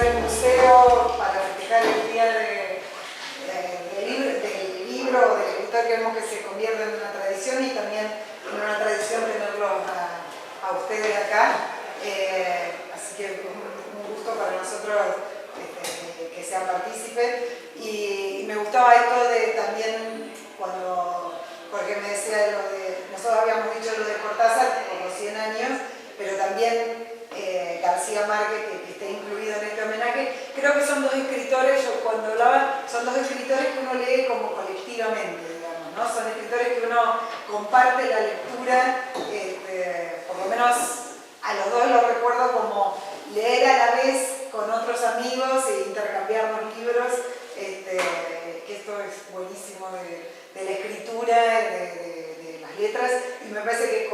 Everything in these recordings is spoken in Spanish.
organizar el museo para festejar el día del libro o del escritor. Queremos que se convierta en una tradición y también en una tradición tenerlos a ustedes acá. Así que un gusto para nosotros que sean partícipes. Y me gustaba esto de también cuando Jorge me decía lo de, nosotros habíamos dicho lo de Cortázar por los 100 años, pero también García Márquez, que esté incluido en este homenaje. Creo que son dos escritores, yo cuando hablaba, son dos escritores que uno lee como colectivamente, digamos, ¿no? Son escritores que uno comparte la lectura, por lo menos a los dos los recuerdo como leer a la vez con otros amigos e intercambiarnos libros, que esto es buenísimo de la escritura, de las letras, y me parece que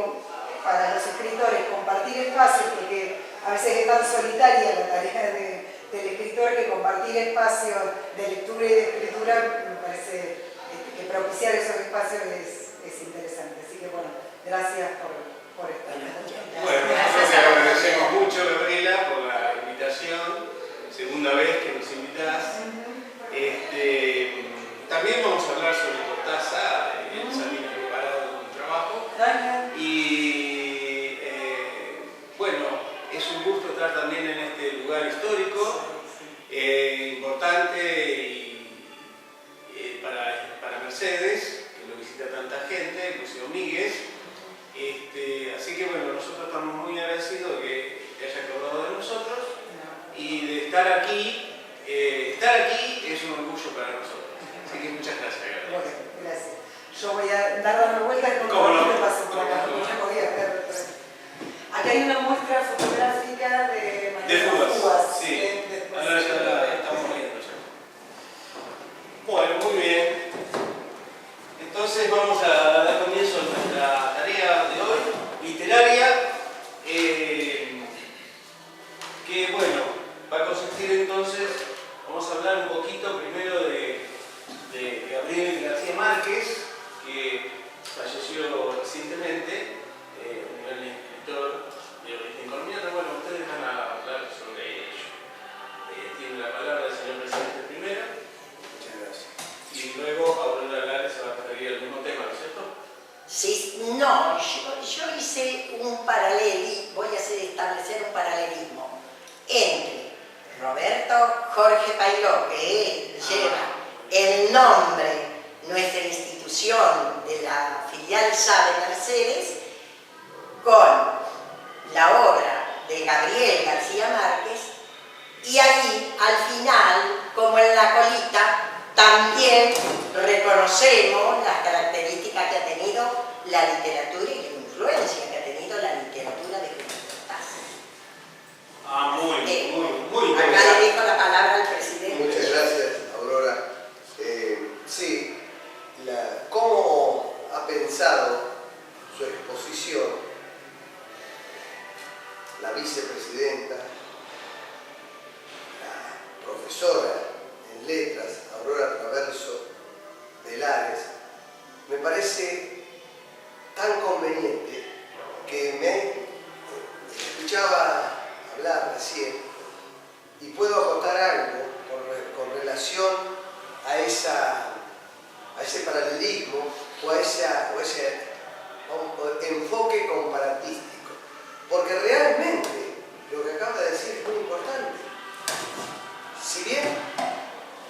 para los escritores compartir espacios, porque a veces es tan solitaria la tarea del escritor que compartir espacios de lectura y de escritura, me parece que propiciar esos espacios es interesante. Así que bueno, gracias por estar. Bueno, nosotros te agradecemos mucho, Gabriela, por la invitación, segunda vez que nos invitás. También vamos a hablar sobre Cortázar, él salió preparado un trabajo. Y bueno, es un gusto estar también en este lugar histórico, importante para Mercedes, que lo visita tanta gente, el Museo Míguez. Así que bueno, nosotros estamos muy agradecidos de que te haya acordado de nosotros y de estar aquí. Estar aquí es un orgullo para nosotros. Así que muchas gracias, Gabriela. Bueno, gracias. Yo voy a dar una vuelta y no paso por acá, porque no podía ver. Aquí hay una muestra fotográfica de Fugas. Sí. Ahora ya la estamos viendo ya. Bueno, muy bien. Entonces vamos a dar comienzo a nuestra tarea de hoy, literaria, que bueno, va a consistir entonces, vamos a hablar un poquito primero de Gabriel García Márquez, que falleció recientemente, un gran escritor de origen colombiano. Bueno, ustedes van a hablar sobre ello. Tiene la palabra el señor presidente primero. Muchas gracias. Y luego Aurora Lares se va a referir al mismo tema, ¿no es cierto? Sí, no, yo hice un paralelismo, voy a establecer un paralelismo entre Roberto Jorge Pairó, que lleva el nombre, nuestra institución de la filial SADE Mercedes, con la obra de Gabriel García Márquez, y ahí, al final, como en la colita, también reconocemos las características que ha tenido la literatura y la influencia que ha tenido la literatura de Cortázar. Muy Acá interesante. le dejo la palabra al presidente. Muchas gracias, Aurora. Sí, ¿cómo ha pensado su exposición la vicepresidenta, la profesora en letras, Aurora Traverso de Lares? Me parece tan conveniente que me escuchaba hablar recién y puedo acotar algo con relación a ese paralelismo o a ese enfoque comparatístico, porque realmente lo que acaba de decir es muy importante. Si bien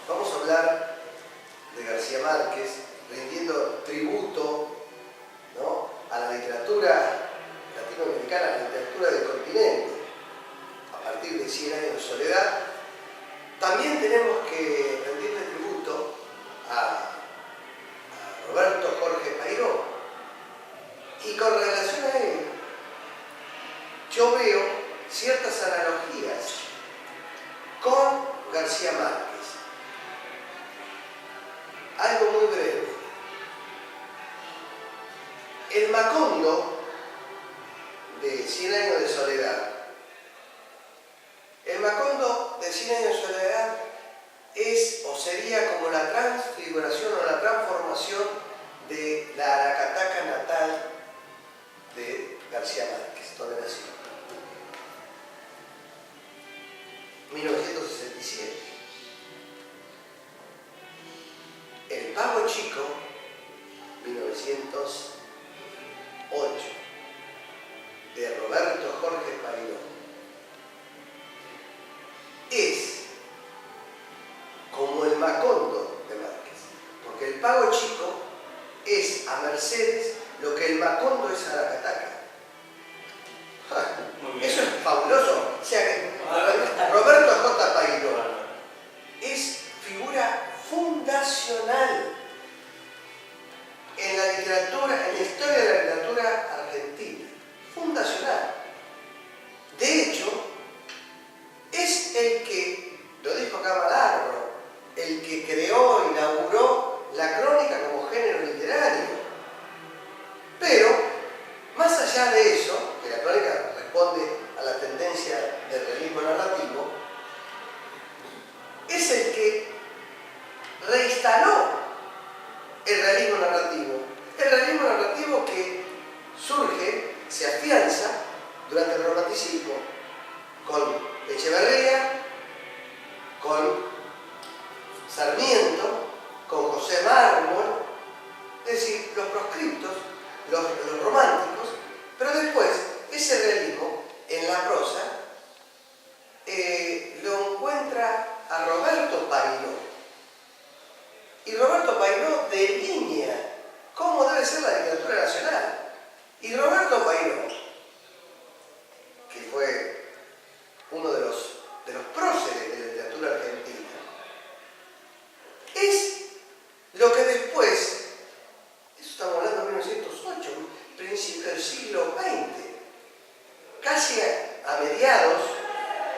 vamos a hablar de García Márquez rindiendo tributo, ¿no?, a la literatura latinoamericana, a la literatura del continente, a partir de 100 años de soledad, también tenemos que rendirle tributo a Roberto Jorge Pairó. Y con relación a él, yo veo ciertas analogías con García Márquez. Algo muy breve. El Macondo de 100 años de soledad. El Macondo de 100 años de soledad es o sería como la transfiguración o la transformación de la Aracataca natal de García Márquez, donde nació. 1967. El Pago Chico, 1908, de Roberto Jorge Pairó. Es como el Macondo de Márquez, porque el Pago Chico es a Mercedes lo que el Macondo es a la Cataca. Eso es fabuloso. O sea, Roberto J. Pairó es figura fundacional en la literatura, en la historia de la literatura argentina. Fundacional. De hecho, es el que, lo dijo Camargo, el que creó, inauguró la crónica como género literario. Pero, más allá de eso, que la crónica responde a la tendencia del realismo narrativo, es el que reinstaló el realismo narrativo. El realismo narrativo que surge, se afianza durante el romanticismo, con Echeverría, con Sarmiento, con José Mármol, es decir, los proscriptos, los románticos, pero después ese realismo en la prosa lo encuentra a Roberto Pairó. Y Roberto Pairó delinea cómo debe ser la literatura nacional. Y Roberto Pairó, que fue uno de los próceres de la literatura argentina, es lo que después, eso estamos hablando de 1908, principio del siglo XX, casi a mediados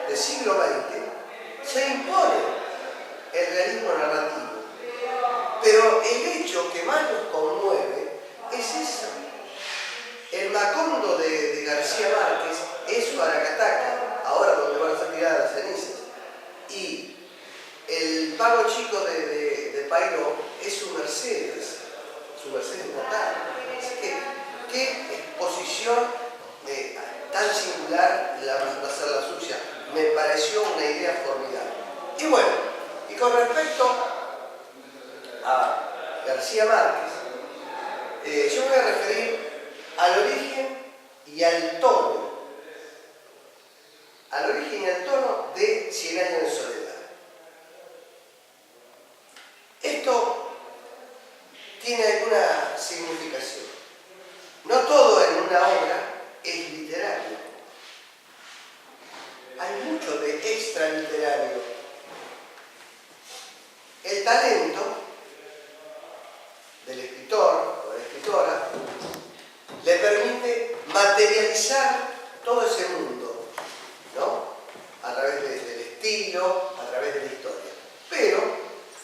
del siglo XX, se impone el realismo narrativo. Pero el hecho que más nos conmueve es eso. El Macondo de García Márquez es su Aracataca, ahora donde van a ser tiradas las cenizas. Y el Pago Chico de Pairó es su Mercedes natal. Así que, qué exposición tan singular va a ser la suya. Me pareció una idea formidable. Y bueno, y con respecto a García Márquez, yo me voy a referir al origen y al tono. Al origen y al tono de 100 años de soledad. Esto tiene alguna significación. No todo en una obra es literario. Hay mucho de extraliterario. El talento del escritor o de la escritora le permite materializar todo ese mundo, ¿no? A través del estilo, a través de la historia. Pero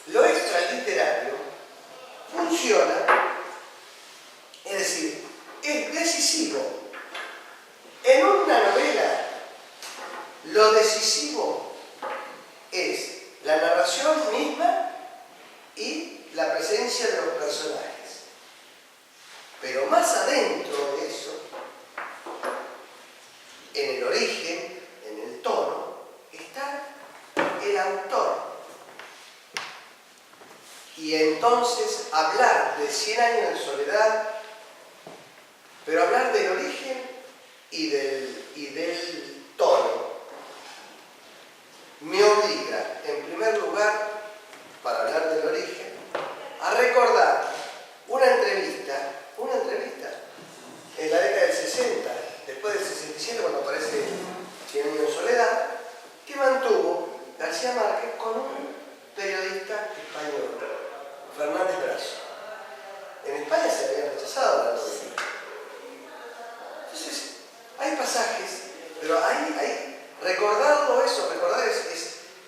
lo extraliterario funciona, es decir, es decisivo. En una novela, lo decisivo es la narración misma y la presencia de los personajes. Pero más adentro de eso, en el origen, en el tono, está el autor. Y entonces hablar de 100 años de soledad, pero hablar del origen y del tono, me obliga, en primer lugar, para hablar del origen, a recordar una entrevista en la década del 60, después del 67, cuando aparece 100 años de soledad, que mantuvo García Márquez con un periodista español, Fernández Brazo. En España se había rechazado la novela. Entonces, hay pasajes, pero hay recordar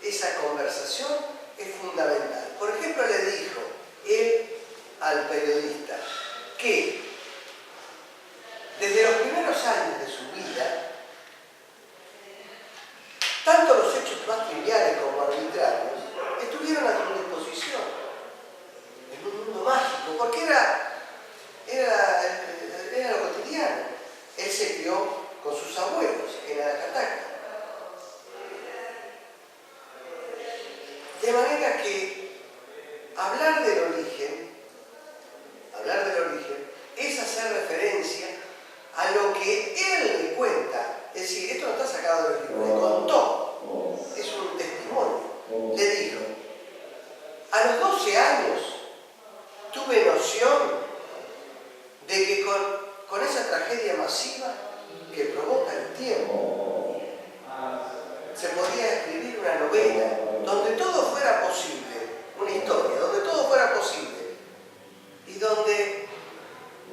esa conversación es fundamental. Por ejemplo, le dijo él al periodista que desde los primeros años de su vida, tanto los hechos más triviales como arbitrarios estuvieron a su disposición en un mundo mágico, porque era lo cotidiano. Él se crió con sus abuelos en Aracataca. manera que hablar del origen es hacer referencia a lo que él le cuenta. Es decir, esto no está sacado del libro, le contó, es un testimonio. Le dijo, a los 12 años tuve noción de que con esa tragedia masiva que provoca el tiempo, se podía escribir una novela donde todo fuera posible, una historia, donde todo fuera posible y donde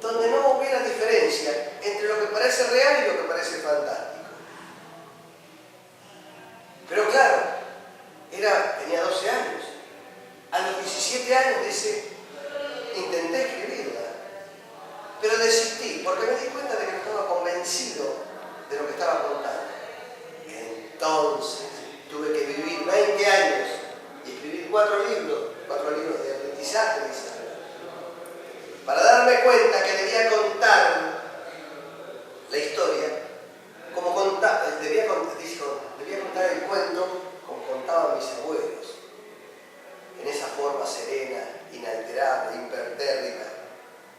no hubiera diferencia entre lo que parece real y lo que parece fantástico. Pero claro, tenía 12 años. A los 17 años dice, intenté escribirla, pero desistí porque me di cuenta de que no estaba convencido de lo que estaba contando. Entonces tuve que vivir 20 años y escribir 4 libros de aprendizaje, dice, para darme cuenta que debía contar la historia como debía contar el cuento como contaban mis abuelos, en esa forma serena, inalterable, impertérrita,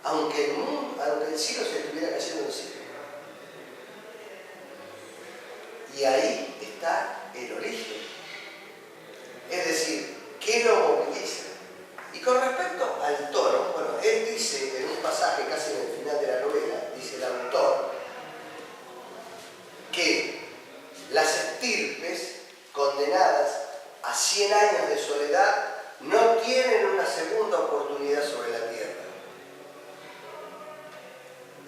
aunque el cielo se estuviera cayendo encima. Y ahí está el origen. Es decir, ¿qué lo moviliza? Y con respecto al tono, bueno, él dice en un pasaje casi en el final de la novela, dice el autor, que las estirpes condenadas a 100 años de soledad no tienen una segunda oportunidad sobre la tierra.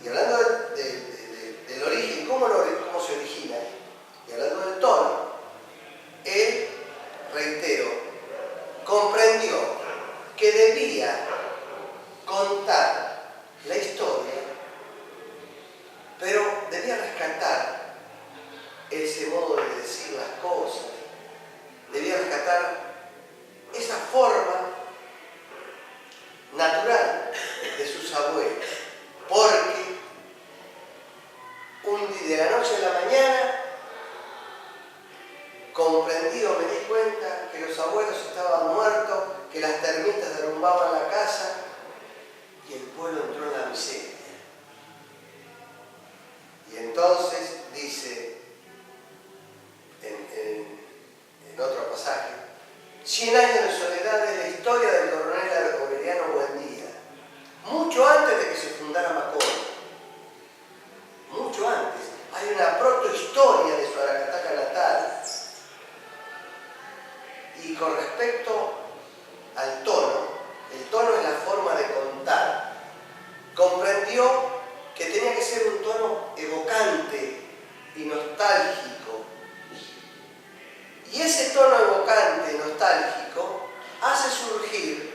Y hablando del origen, cómo se origina, y hablando del tono, él, reitero, comprendió que debía contar la historia, pero debía rescatar ese modo de decir las cosas, debía rescatar esa forma natural de sus abuelos, porque de la noche a la mañana comprendí o me di cuenta que los abuelos estaban muertos, que las termitas derrumbaban la casa y el pueblo entró en la miseria. Y entonces dice en otro pasaje, 100 años de soledad es la historia del coronel Aureliano Buendía, mucho antes de que se fundara Macondo, mucho antes. Hay una protohistoria de su Aracataca natal. Y con respecto al tono, el tono es la forma de contar. Comprendió que tenía que ser un tono evocante y nostálgico. Y ese tono evocante y nostálgico hace surgir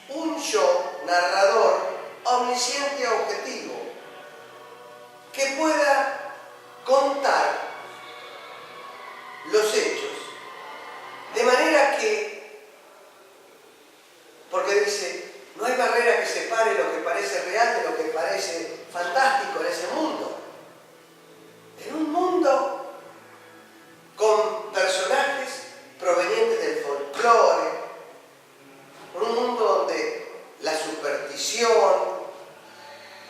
un yo narrador omnisciente y objetivo que pueda contar los hechos de manera que, porque dice, no hay barrera que separe lo que parece real de lo que parece fantástico en ese mundo. En un mundo con personajes provenientes del folclore, un mundo donde la superstición,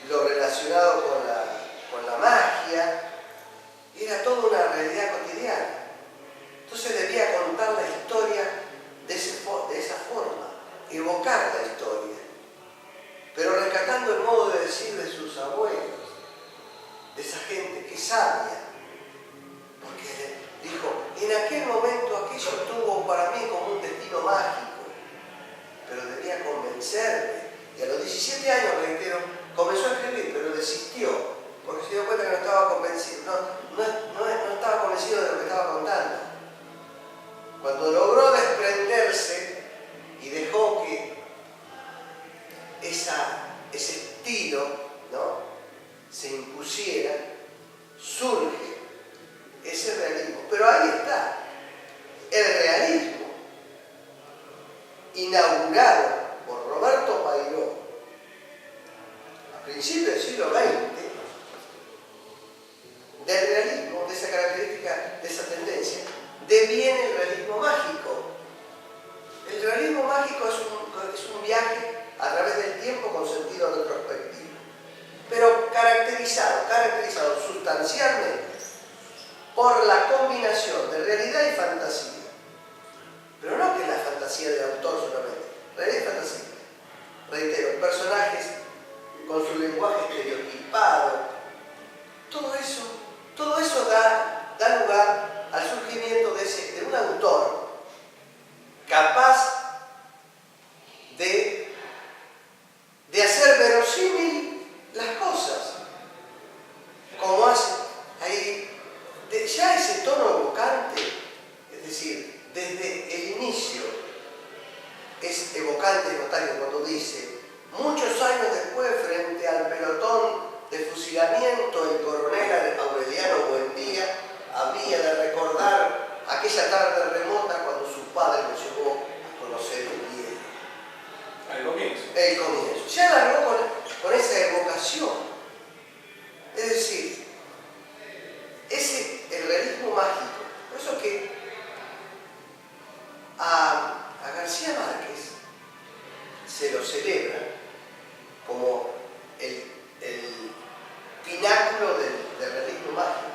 lo relacionado con la magia, era toda una realidad cotidiana. Entonces debía contar la historia de esa forma, evocar la historia, pero rescatando el modo de decir de sus abuelos, de esa gente que es sabia, porque dijo, en aquel momento aquello tuvo para mí como un destino mágico, pero debía convencerme. Y a los 17 años, reitero, comenzó a escribir, pero desistió, porque se dio cuenta que no estaba convencido, no estaba convencido de lo que estaba contando. Cuando logró desprenderse y dejó que ese estilo, ¿no?, se impusiera, surge ese realismo. Pero ahí está, el realismo inaugurado por Roberto Pairó a principios del siglo XX, del realismo, de esa característica, de esa tendencia, deviene el realismo mágico. El realismo mágico es un viaje a través del tiempo con sentido retrospectivo, pero caracterizado sustancialmente por la combinación de realidad y fantasía. Pero no que es la fantasía del autor solamente, realidad y fantasía. Reitero, personajes con su lenguaje estereotipado, todo eso da lugar al surgimiento de un autor capaz de hacer verosímil las cosas, como hace ahí, ya ese tono evocante, es decir, desde el inicio es evocante y notario cuando dice: muchos años después, frente al pelotón de fusilamiento, el coronel Aureliano Buendía había de recordar aquella tarde remota cuando su padre lo llevó a conocer el bien. Al comienzo. El comienzo. Ya largó con esa evocación. Es decir, el realismo mágico. Por eso que a García Márquez se lo celebra como el pináculo del realismo mágico.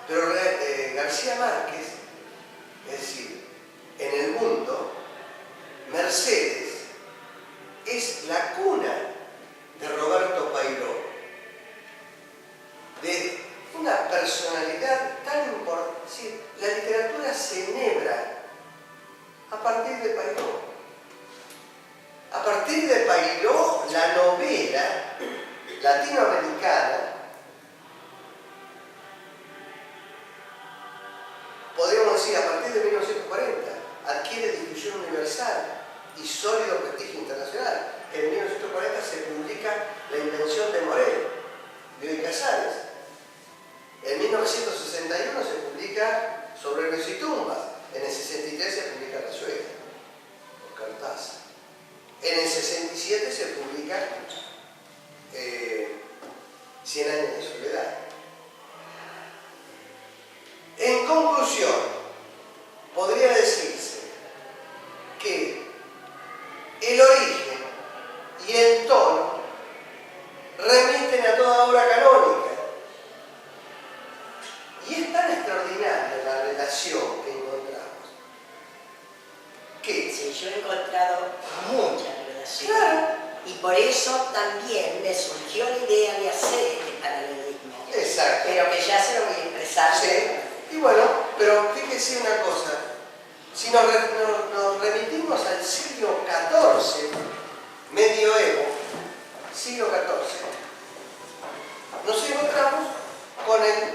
Pero García Márquez, es decir, en el mundo, Mercedes es la cuna de Roberto Pairó, de una personalidad tan importante. Sí, la literatura se enhebra a partir de Pairó. A partir de Pairó, la novela latinoamericana, podríamos decir a partir de 1940, adquiere difusión universal y sólido prestigio internacional. En 1940 se publica La invención de Morel, de Bioy Casares. En 1961 se publica Sobre Ríos y Tumbas. En el 63 se publica Rayuela, por Cortázar. En el 67 se publica 100 años de soledad. En conclusión, podría decirse que el origen y el tono remiten a toda obra canónica. Y es tan extraordinaria la relación que encontramos que... Sí, yo he encontrado muchas relaciones. Claro. Y por eso también me surgió la idea de hacer este paralelismo. Exacto. Pero que ya se lo voy a expresar. Sí. Y bueno, pero fíjese una cosa. Si nos remitimos al siglo XIV, medioevo, siglo XIV, nos encontramos con el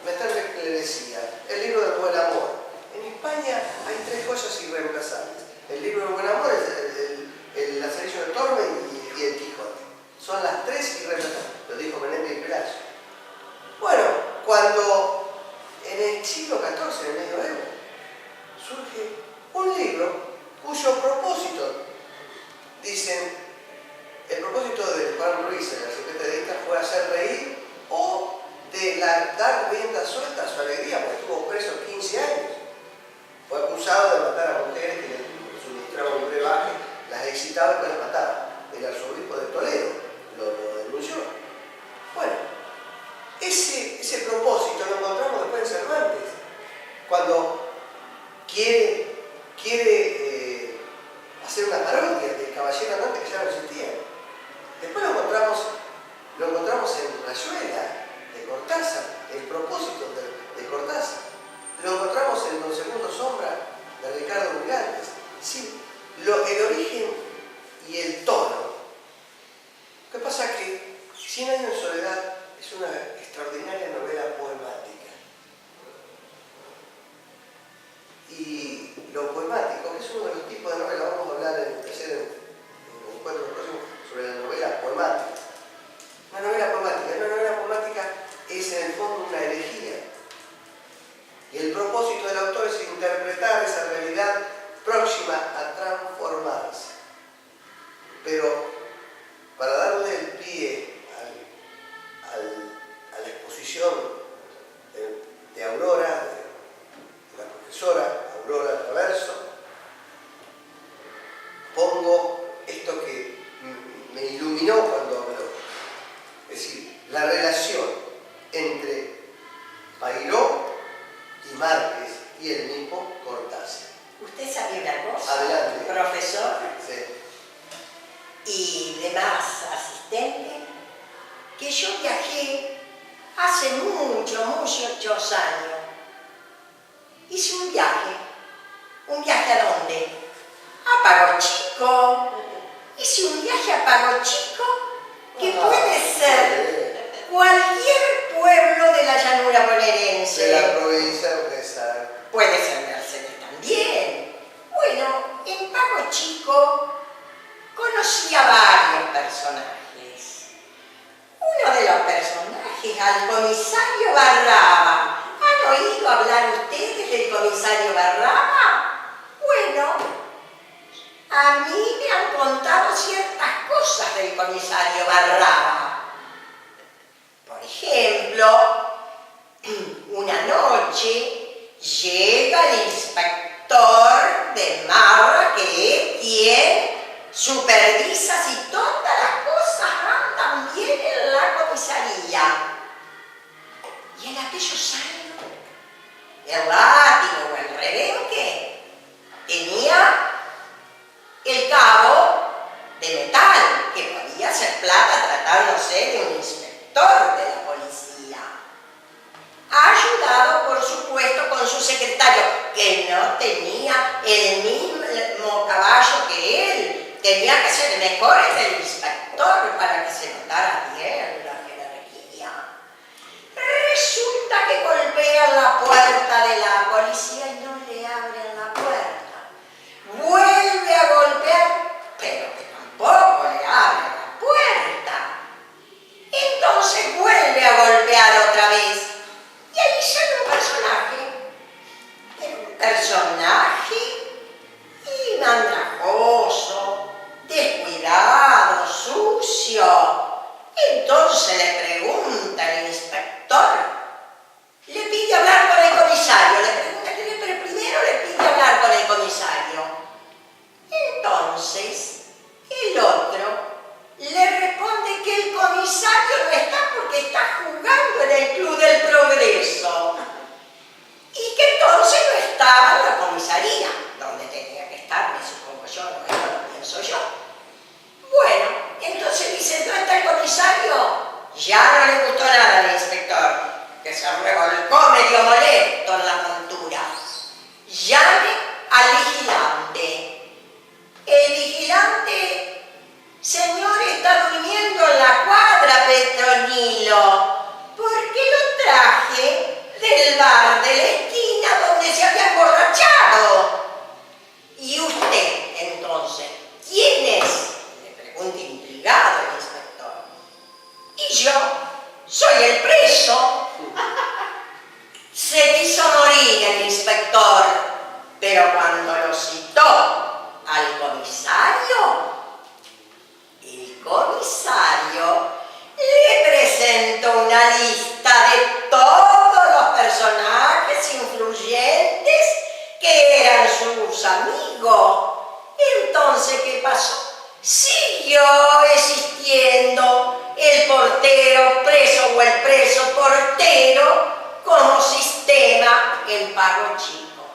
Metternich que le decía, el libro del buen amor. En España hay tres cosas irreemplazables. El libro del buen amor es el Lazarillo de Tormes y el Quijote. Son las tres irreemplazables. Lo dijo Menéndez y Pelayo. Bueno, cuando en el siglo XIV, en el medioevo, surge un libro cuyo propósito, dicen, el propósito de Juan Ruiz, el secretariista, fue hacer reír o de dar rienda suelta a su alegría, porque estuvo preso 15 años. Fue acusado de matar a mujeres que le suministraban un brebaje, las excitaba y después las mataba. El arzobispo de Toledo lo denunció. Bueno, ese propósito lo encontramos después en Cervantes, cuando quiere hacer una parodia del caballero andante que ya no existía. Después lo encontramos en Rayuela, de Cortázar, el propósito de Cortázar. Lo encontramos en Don Segundo Sombra, de Ricardo Miralles. Sí, el origen y el tono. Lo que pasa es que 100 años de soledad es una extraordinaria novela poemática. Y lo poemático, que es uno de los tipos de novela, vamos a hablar en el encuentro próximo sobre la novela poemática. Una novela poemática es en el fondo una herejía. Y el propósito del autor es interpretar esa realidad próxima a transformarse. Pero para darle el pie a la exposición de Aurora, de la profesora Aurora Traverso, Márquez y el mismo Cortázar. ¿Usted sabe una cosa, Adelante. profesor Sí. y demás asistentes? Que yo viajé hace muchos años. Hice un viaje ¿a dónde? A Pago Chico. Hice un viaje a Pago Chico que puede ser cualquier pueblo de la llanura bonaerense. De la provincia de Pesar. Puede ser Mercedes también. Bueno, en Pago Chico conocí a varios personajes. Uno de los personajes, al comisario Barraba. ¿Han oído hablar ustedes del comisario Barraba? Bueno, a mí me han contado ciertas cosas del comisario Barraba. Por ejemplo, una noche llega el inspector de Marra, que es quien supervisa si todas las cosas andan bien en la comisaría. Y en aquellos años, el látigo o el rebenque tenía el cabo de metal, que podía ser plata tratándose de un inspector de la policía. Ayudado, por supuesto, con su secretario, que no tenía el mismo caballo que él. Tenía que ser mejor que el inspector para que se notara bien la jerarquía. Resulta que golpean la puerta de la policía y no le abren la puerta. Vuelve a golpear, pero que tampoco le abren la puerta. Entonces vuelve a golpear otra vez. Y ahí sale un personaje y andrajoso, descuidado, sucio. Entonces le pregunta el inspector, le pide hablar con el comisario, le pregunta, pero primero le pide hablar con el comisario. Entonces, el otro le responde que el comisario no está porque está jugando en el Club del Progreso y que entonces no estaba en la comisaría, donde tenía que estar, me supongo yo, no, esto lo pienso yo. Bueno, entonces dice, ¿dónde está el comisario? Ya no le gustó nada al inspector, que se revolcó medio molesto en la montura. Llame al vigilante. El vigilante, señor, está durmiendo en la cuadra, Petronilo, porque lo traje del bar de la esquina donde se había emborrachado. ¿Y usted, entonces, quién es? Le pregunta intrigado el inspector. Y yo soy el preso. Se quiso morir el inspector, pero cuando lo citó al comisario, el comisario le presentó una lista de todos los personajes influyentes que eran sus amigos. Entonces, ¿qué pasó? Siguió existiendo el portero preso o el preso portero como sistema en Pago Chico.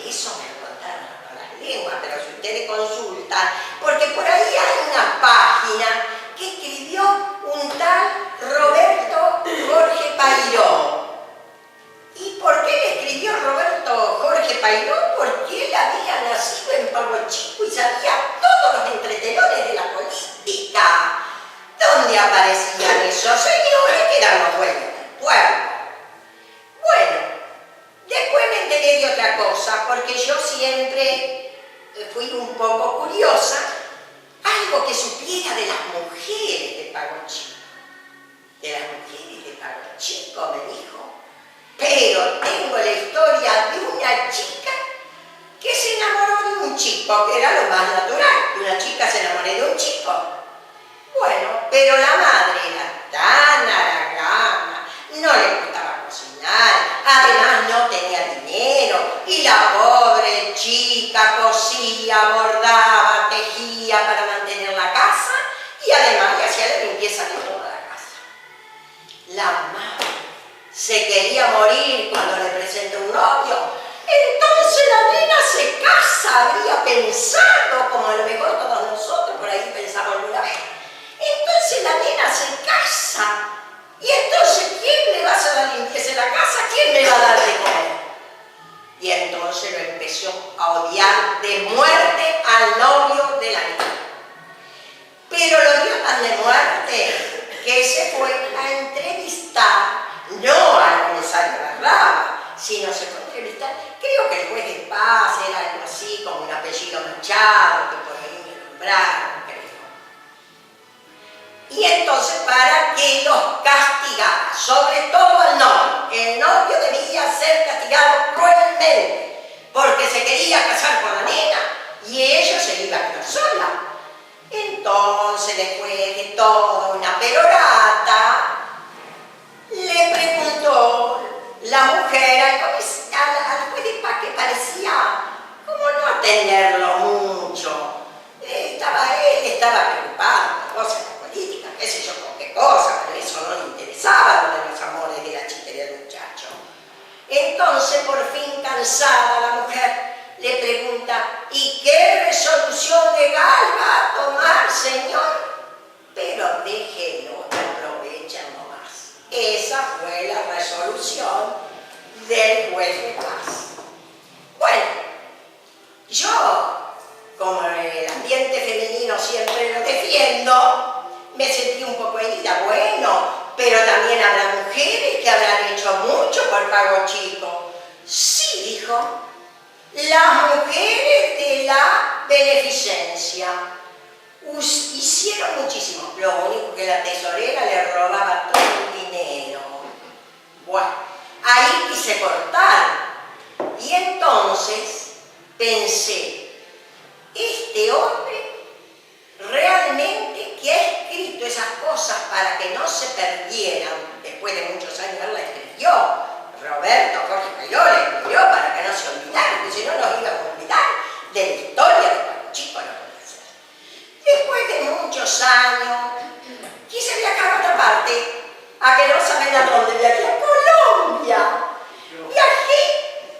Eso me lo contaron con las lenguas, pero si ustedes consultan, porque por ahí hay una página que escribió un tal Roberto Jorge Pairó. ¿Y por qué le escribió Roberto Jorge Pairó? Porque él había nacido en Pago Chico y sabía todos los entretenores de la política, donde aparecían esos señores que eran los dueños del pueblo. Bueno, después me enteré de otra cosa, porque yo siempre fui un poco curiosa, algo que supiera de las mujeres de Pago Chico. De las mujeres de Pago Chico, me dijo. Pero tengo la historia de una chica que se enamoró de un chico, que era lo más natural, que una chica se enamore de un chico. Bueno, pero la madre era tan haragana, no le gustaba cocinar, además no tenía dinero, y la pobre chica cosía, bordaba, tejía para mantener la casa, y además le hacía la limpieza de toda la casa. La madre se quería morir cuando le presentó un novio, Y entonces lo empezó a odiar de muerte al novio de la niña. Pero lo dio tan de muerte que se fue a entrevistar, no al comisario Barraba, sino se fue a entrevistar, creo que el juez de paz era algo así, como un apellido Machado, que por ahí me nombraron, creo. Y entonces para que los castigara, sobre todo al novio, el novio debía ser castigado cruelmente, porque se quería casar con la nena y ella se iba a quedar sola. Entonces, después de toda una perorata, le preguntó la mujer al juez de paz, que parecía como no atenderlo mucho. Él estaba preocupado por cosas de política, qué sé yo, con qué cosa, pero eso no le interesaba, lo de los amores de la chica y del muchacho. Entonces, por fin cansada, la mujer le pregunta: ¿y qué resolución legal va a tomar, señor? Pero déjelo, que aprovechen nomás. Esa fue la resolución del juez de paz. Bueno, yo, como el ambiente femenino siempre lo defiendo, me sentí un poco herida. Bueno, pero también habrá mujeres que habrán hecho mucho por pago chico. Sí, dijo. Las mujeres de la beneficencia hicieron muchísimo. Lo único que la tesorera le robaba todo el dinero. Bueno, ahí quise cortar. Y entonces pensé, este hombre realmente que ha escrito esas cosas para que no se perdieran, después de muchos años él la escribió. Roberto Jorge Pailó le escribió para que no se olvidaran, porque si no nos iba a olvidar de la historia de Paco Chico, no podía ser. Después de muchos años, quise viajar a otra parte, a que no saben a dónde viajé, a Colombia. Viajé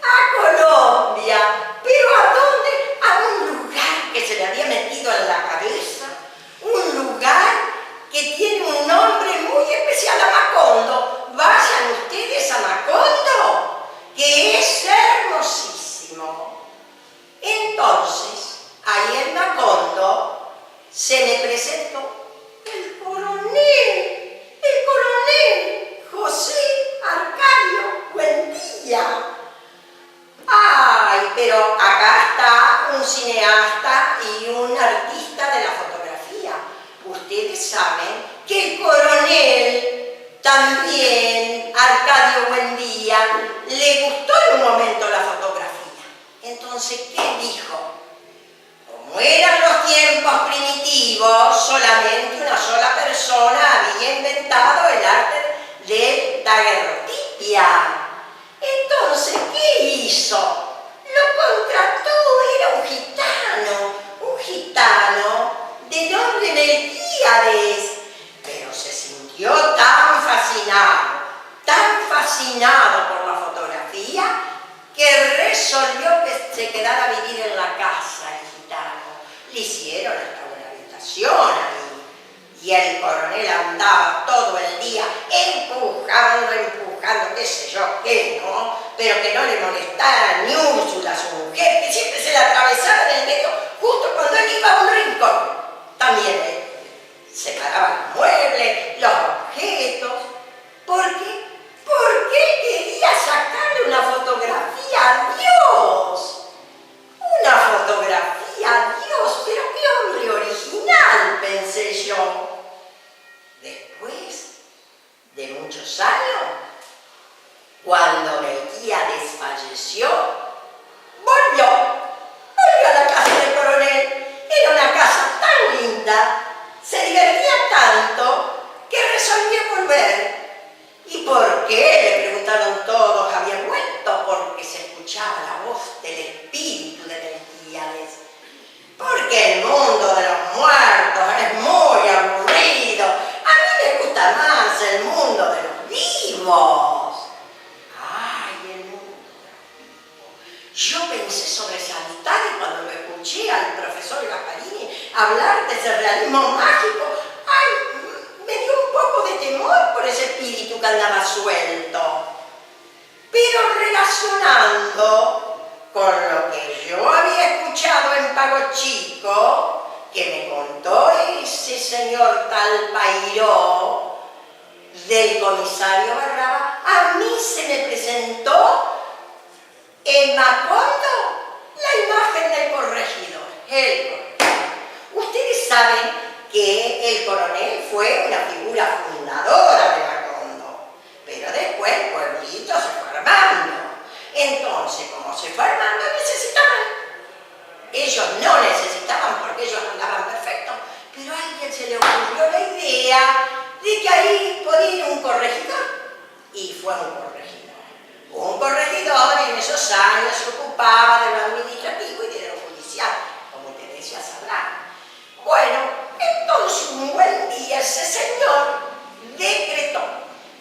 a Colombia, pero ¿a dónde? A un lugar que se le había metido en la cabeza, un lugar que tiene un nombre muy especial, Macondo. Vayan ustedes a Macondo, que es hermosísimo. Entonces, ahí en Macondo se me presentó el coronel José Arcadio Buendía. Ay, pero acá está un cineasta y un artista de la fotografía. Ustedes saben que el coronel también, Arcadio Buendía, le gustó en un momento la fotografía. Entonces, ¿qué dijo? Como eran los tiempos primitivos, solamente una sola persona había inventado el arte de daguerrotipia. Entonces, ¿qué hizo? Lo contrató, era un gitano de nombre Melquíades, pero se sintió tan fascinado por la fotografía, que resolvió que se quedara a vivir en la casa el gitano. Le hicieron hasta una habitación ahí, y el coronel andaba todo el día empujando, qué sé yo qué, ¿no? Pero que no le molestara ni Úrsula, su mujer, que siempre se le atravesaba en el medio justo cuando él iba a un rincón. También separaba los muebles, los objetos. ¿Por qué? Porque él quería sacarle una fotografía a Dios. Una fotografía a Dios, pero qué hombre original, pensé yo. Después de muchos años, cuando Melquíades falleció, volvió a la casa del coronel. Era una casa tan linda, se divertía tanto, que resolvió volver. ¿Y por qué? Le preguntaron todos. Había vuelto porque se escuchaba la voz del espíritu de Melquíades. Porque el mundo de los muertos es muy aburrido. A mí me gusta más el mundo de los vivos. ¡Ay, el mundo de los vivos! Yo pensé sobresaltada cuando lo escuché al profesor Gasparini hablar de ese realismo mágico. ¡Ay! Me dio un poco de temor por ese espíritu que andaba suelto. Pero relacionando señor tal Pairó del comisario Barraba, a mí se me presentó en Macondo la imagen del corregidor, el corregidor. Ustedes saben que el coronel fue una figura fundadora de Macondo, pero después el pueblito se fue armando. Entonces, como se fue armando, necesitaban. Ellos no necesitaban porque ellos andaban perfectos, pero a alguien se le ocurrió la idea de que ahí podía ir un corregidor. Y fue un corregidor. Un corregidor en esos años se ocupaba de lo administrativo y de lo judicial, como ustedes ya sabrán. Bueno, entonces un buen día ese señor decretó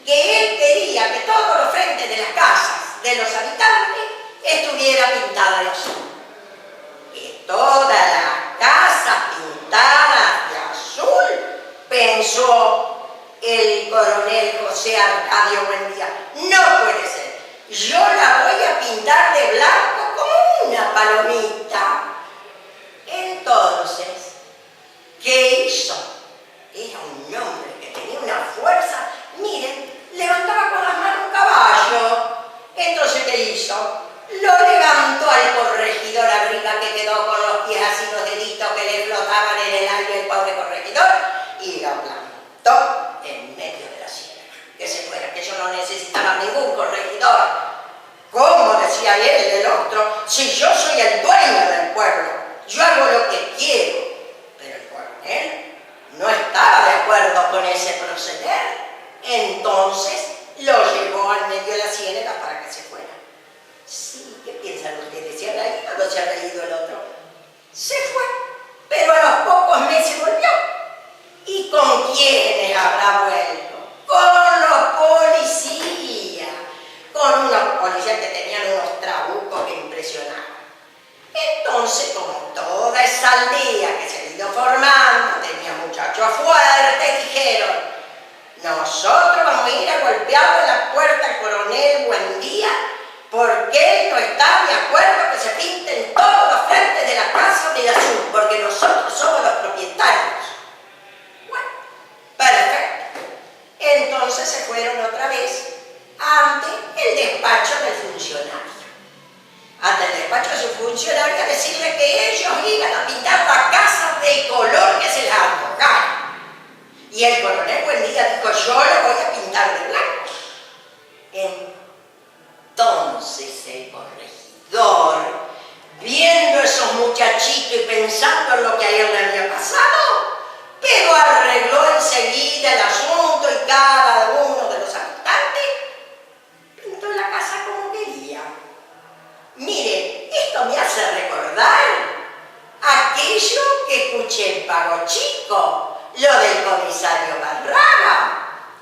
que él quería que todos los frentes de las casas de los habitantes estuviera pintada de azul. Que todas las casas pintadas de azul, pensó el coronel José Arcadio Buendía. No puede ser. Yo la voy a pintar de blanco como una palomita. Entonces, ¿qué hizo? Era un hombre que tenía una fuerza. Miren, levantaba con las manos un caballo. Entonces, ¿qué hizo? Lo levantó al corregidor arriba, que quedó con los pies así, los deditos que le flotaban en el aire el pobre corregidor, y lo plantó en medio de la sierra. Que se fuera, que yo no necesitaba ningún corregidor. ¿Cómo decía él, el otro? Si yo soy el dueño del pueblo, yo hago lo que quiero. Pero el coronel no estaba de acuerdo con ese proceder. Entonces lo llevó al medio de la ciénaga para que se fuera. Sí, ¿qué piensan ustedes? ¿Se ha reído o no se ha reído el otro? Se fue, pero a los pocos meses volvió. ¿Y con quiénes habrá vuelto? Con los policías. Con unos policías que tenían unos trabucos que impresionaban. Entonces, como toda esa aldea que se ha ido formando tenía muchachos fuertes, dijeron: nosotros vamos a ir a golpearle la puerta al coronel Buendía, porque él no está de acuerdo que se pinten todos los frentes de la casa de azul, porque nosotros somos los propietarios. Bueno, perfecto. Entonces se fueron otra vez ante el despacho del funcionario. Ante el despacho de su funcionario a decirle que ellos iban a pintar la casa del color que se les antojara. Y el coronel Buendía dijo: yo la voy a pintar de blanco. Entonces el corregidor, viendo esos muchachitos y pensando en lo que a él le había pasado, pero arregló enseguida el asunto y cada uno de los habitantes pintó la casa como quería. Mire, esto me hace recordar aquello que escuché en Pago Chico, lo del comisario Barraba,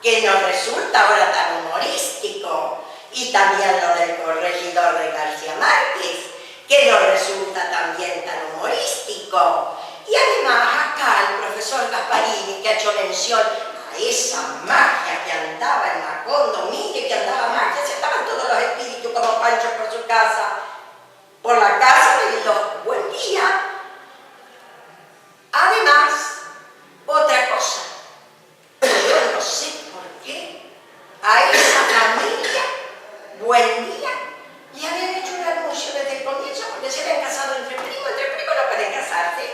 que nos resulta ahora tan humorístico. Y también lo del corregidor de García Márquez, que nos resulta también tan humorístico. Y además acá el profesor Gasparini, que ha hecho mención a esa magia que andaba en Macondo, mire que andaba magia, se estaban todos los espíritus como Pancho por su casa, por la casa de los Buendía. Además, otra cosa, yo no sé por qué a esa familia Buendía le habían hecho un anuncio desde el comienzo, porque se habían casado entre primos no pueden casarse.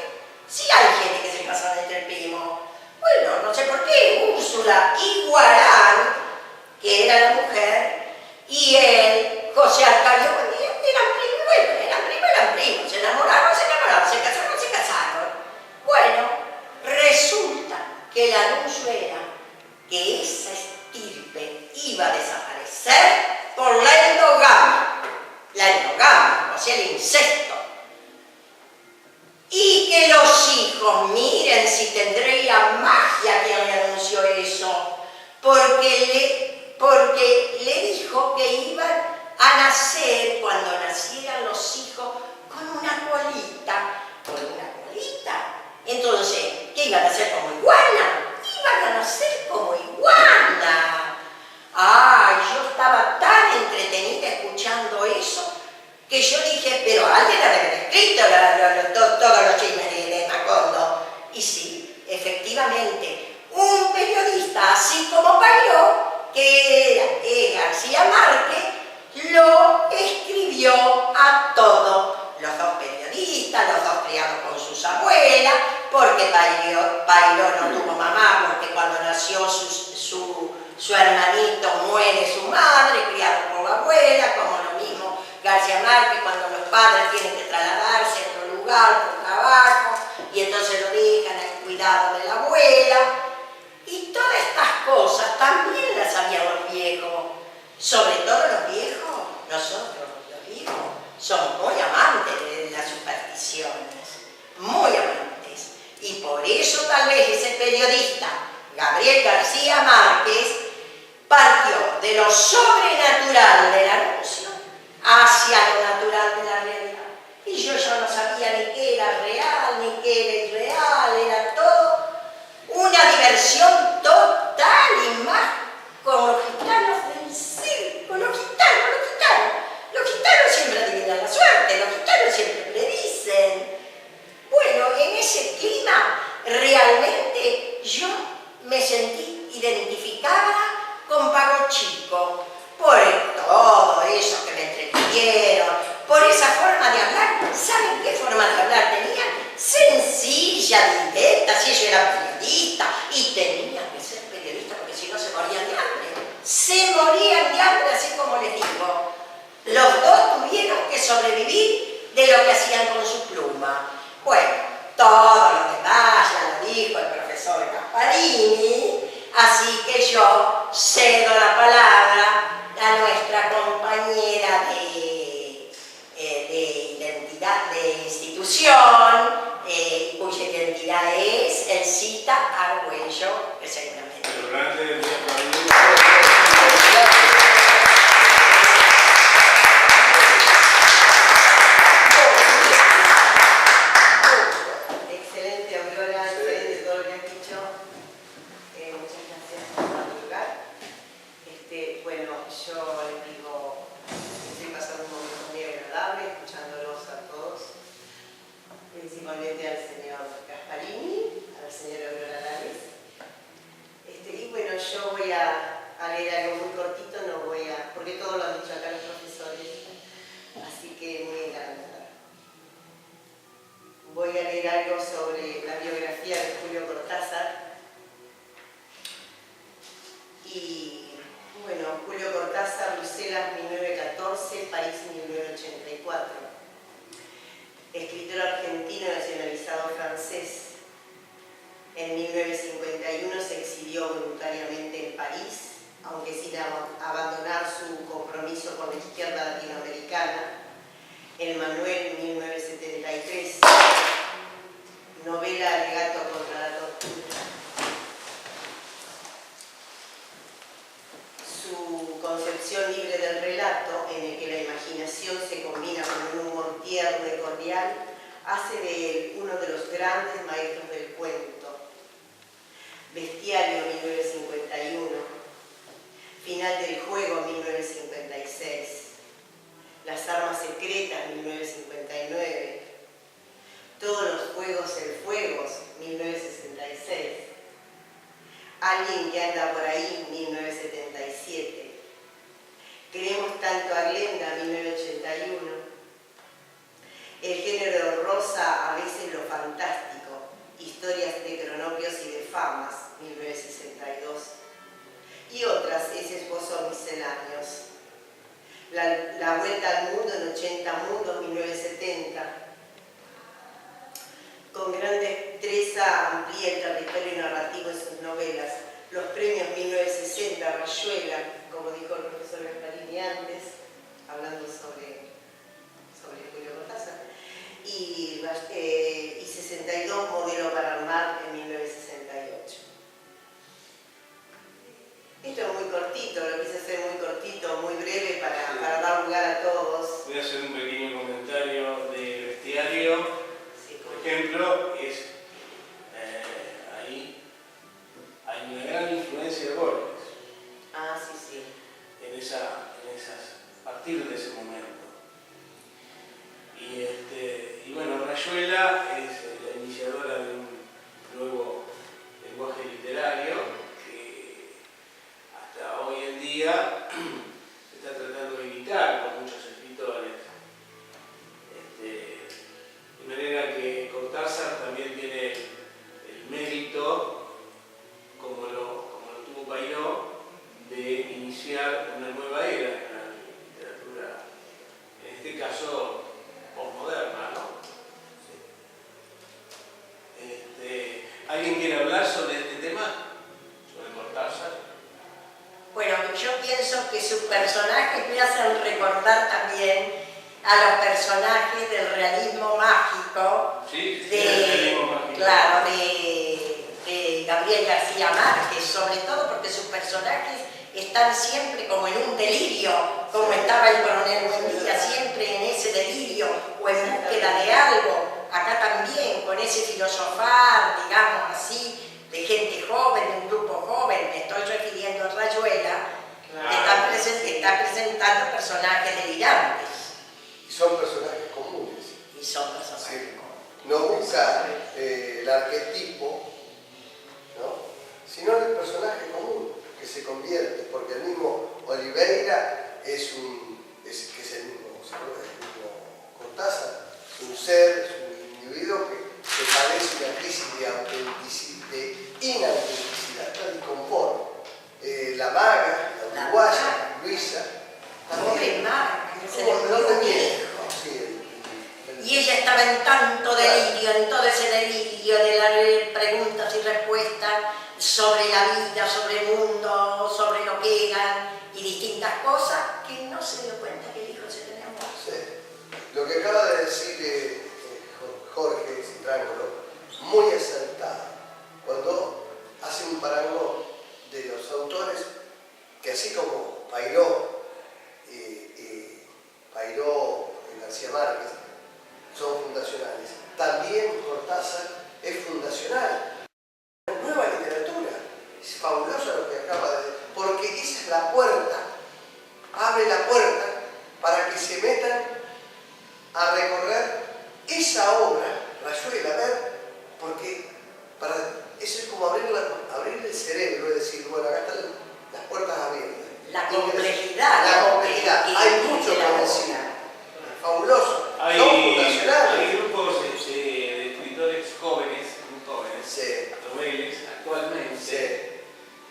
Sí hay gente que se casa entre primos. Bueno, no sé por qué Úrsula y Guarán, que era la mujer, y él, José Arcadio Buendía, eran primos, se enamoraron, se casaron. Bueno, resulta que el anuncio era que esa estirpe iba a desaparecer por la endogamia, o sea, el incesto. Y que los hijos, miren si tendría magia quien le anunció eso, porque le dijo que iban a nacer, cuando nacieran los hijos, con una colita. Entonces, ¿qué iban a hacer como iguana? Iban a nacer como iguana. Ay, yo estaba tan entretenida escuchando eso que yo dije, pero alguien debe haber escrito todos los chismes de Macondo. Y sí, efectivamente, un periodista así como Pairó, que es García Márquez, lo escribió a todos los dos periodistas, los dos criados con sus abuelas, porque Pairó no tuvo mamá, porque cuando nació su hermanito muere su madre, criado por la abuela, como lo mismo García Márquez, cuando los padres tienen que trasladarse a otro lugar por trabajo, y entonces lo dejan al cuidado de la abuela. Y todas estas cosas también las sabían los viejos, sobre todo los viejos, nosotros los viejos, somos muy amantes de las supersticiones, muy amantes. Y por eso tal vez ese periodista, Gabriel García Márquez, partió de lo sobrenatural del anuncio hacia lo natural de la realidad. Y yo ya no sabía ni qué era real, ni qué era irreal, era todo una diversión total, y más con los gitanos del circo, los gitanos. Los gitanos siempre adivinan la suerte, los gitanos siempre predicen. Bueno, en ese clima realmente yo me sentí identificada con Pago Chico, por todo eso que me entretuvieron, por esa forma de hablar. ¿Saben qué forma de hablar tenían? Sencilla, directa, si ellos eran periodistas, y tenían que ser periodistas porque si no se morían de hambre. Se morían de hambre, así como les digo. Los dos tuvieron que sobrevivir de lo que hacían con su pluma. Bueno, todo lo demás ya lo dijo el profesor Gasparini, así que yo cedo la palabra a nuestra compañera de identidad de institución, cuya identidad es Elcita Argüello, que seguramente. Excelente, Aurora, excelente todo lo que has dicho. Muchas gracias por el lugar. Bueno, yo les digo, estoy pasando un momento muy agradable escuchándolos a todos, principalmente al señor Gasparini, a la señora Aurora Lares. Y bueno, yo voy a leer algo muy cortito, no voy a, porque todo lo han dicho acá los profesores, así que muy encantada. Voy a leer algo sobre la biografía de Julio Cortázar. Y bueno, Julio Cortázar, Bruselas 1914, París 1984. Escritor argentino nacionalizado francés. En 1951 se exilió voluntariamente en París, aunque sin abandonar su compromiso con la izquierda latinoamericana. El Manuel 1973. Novela Alegato contra la tortura. Su concepción libre del relato, en el que la imaginación se combina con un humor tierno y cordial, hace de él uno de los grandes maestros del cuento. Bestiario 1951, Final del juego 1956, Las armas secretas 1959, Todos los juegos en fuegos 1966, Alguien que anda por ahí 1977, Queremos tanto a Glenda 1981, El género rosa, a veces lo fantástico, Historias de cronopios y de famas 1962, y otras, Ese esposo misceláneos, La vuelta al mundo en 80 mundos 1970. Con gran destreza amplía el territorio narrativo en sus novelas. Los premios 1960, Rayuela, como dijo el profesor Gasparini antes, hablando sobre Julio Cortázar, y 62, Modelo para armar en 1968. Esto es muy cortito, lo quise hacer muy cortito, muy breve para dar lugar a todos. Voy a hacer un pequeño comentario de Bestiario. Por ejemplo, ahí hay una gran influencia de Borges. Ah, sí, sí. A partir de ese momento. Y bueno, Rayuela es la iniciadora de un nuevo ¿Alguien quiere hablar sobre este tema? ¿Sobre Cortázar? Bueno, yo pienso que sus personajes me hacen recordar también a los personajes del realismo mágico, Sí, de, el realismo mágico. claro, de Gabriel García Márquez, sobre todo porque sus personajes están siempre como en un delirio, como estaba el coronel Buendía, siempre en ese delirio o en búsqueda de algo. Acá también, con ese filosofar, digamos así, de gente joven, de un grupo joven, me estoy refiriendo a Rayuela, está presentando personajes delirantes. Y son personajes comunes. Y son personajes Sí. comunes. No busca el arquetipo, ¿no? Sino el personaje común que se convierte, porque el mismo Oliveira que es el mismo Cortázar, es un ser, es un individuo que padece una crisis de autenticidad, de inautenticidad, de confort. La maga, la uruguaya, Luisa, Pobre Maga, se le ¿cómo murió no un tenía? hijo. Sí, Y ella estaba en tanto delirio, en todo ese delirio de las preguntas y respuestas sobre la vida, sobre el mundo, sobre lo que eran y distintas cosas, que no se dio cuenta que el hijo se tenía muerto. sí. Lo que acaba de decir Jorge Citrángolo, muy acertado, cuando hace un parangón de los autores que así como Pairó y García Márquez son fundacionales, también Cortázar es fundacional. Nueva literatura, es fabuloso lo que acaba de decir, porque esa es la puerta, abre la puerta para que se metan a recorrer esa obra, Rayuela, ver, porque eso es como abrir el cerebro, es decir, bueno, acá están las puertas abiertas. La complejidad. La ¿no? complejidad, que hay tiene mucho la que obra. decir. Fabuloso. Hay Son fundacionales. grupos de escritores jóvenes, muy jóvenes, Sí. noveles, actualmente, Sí.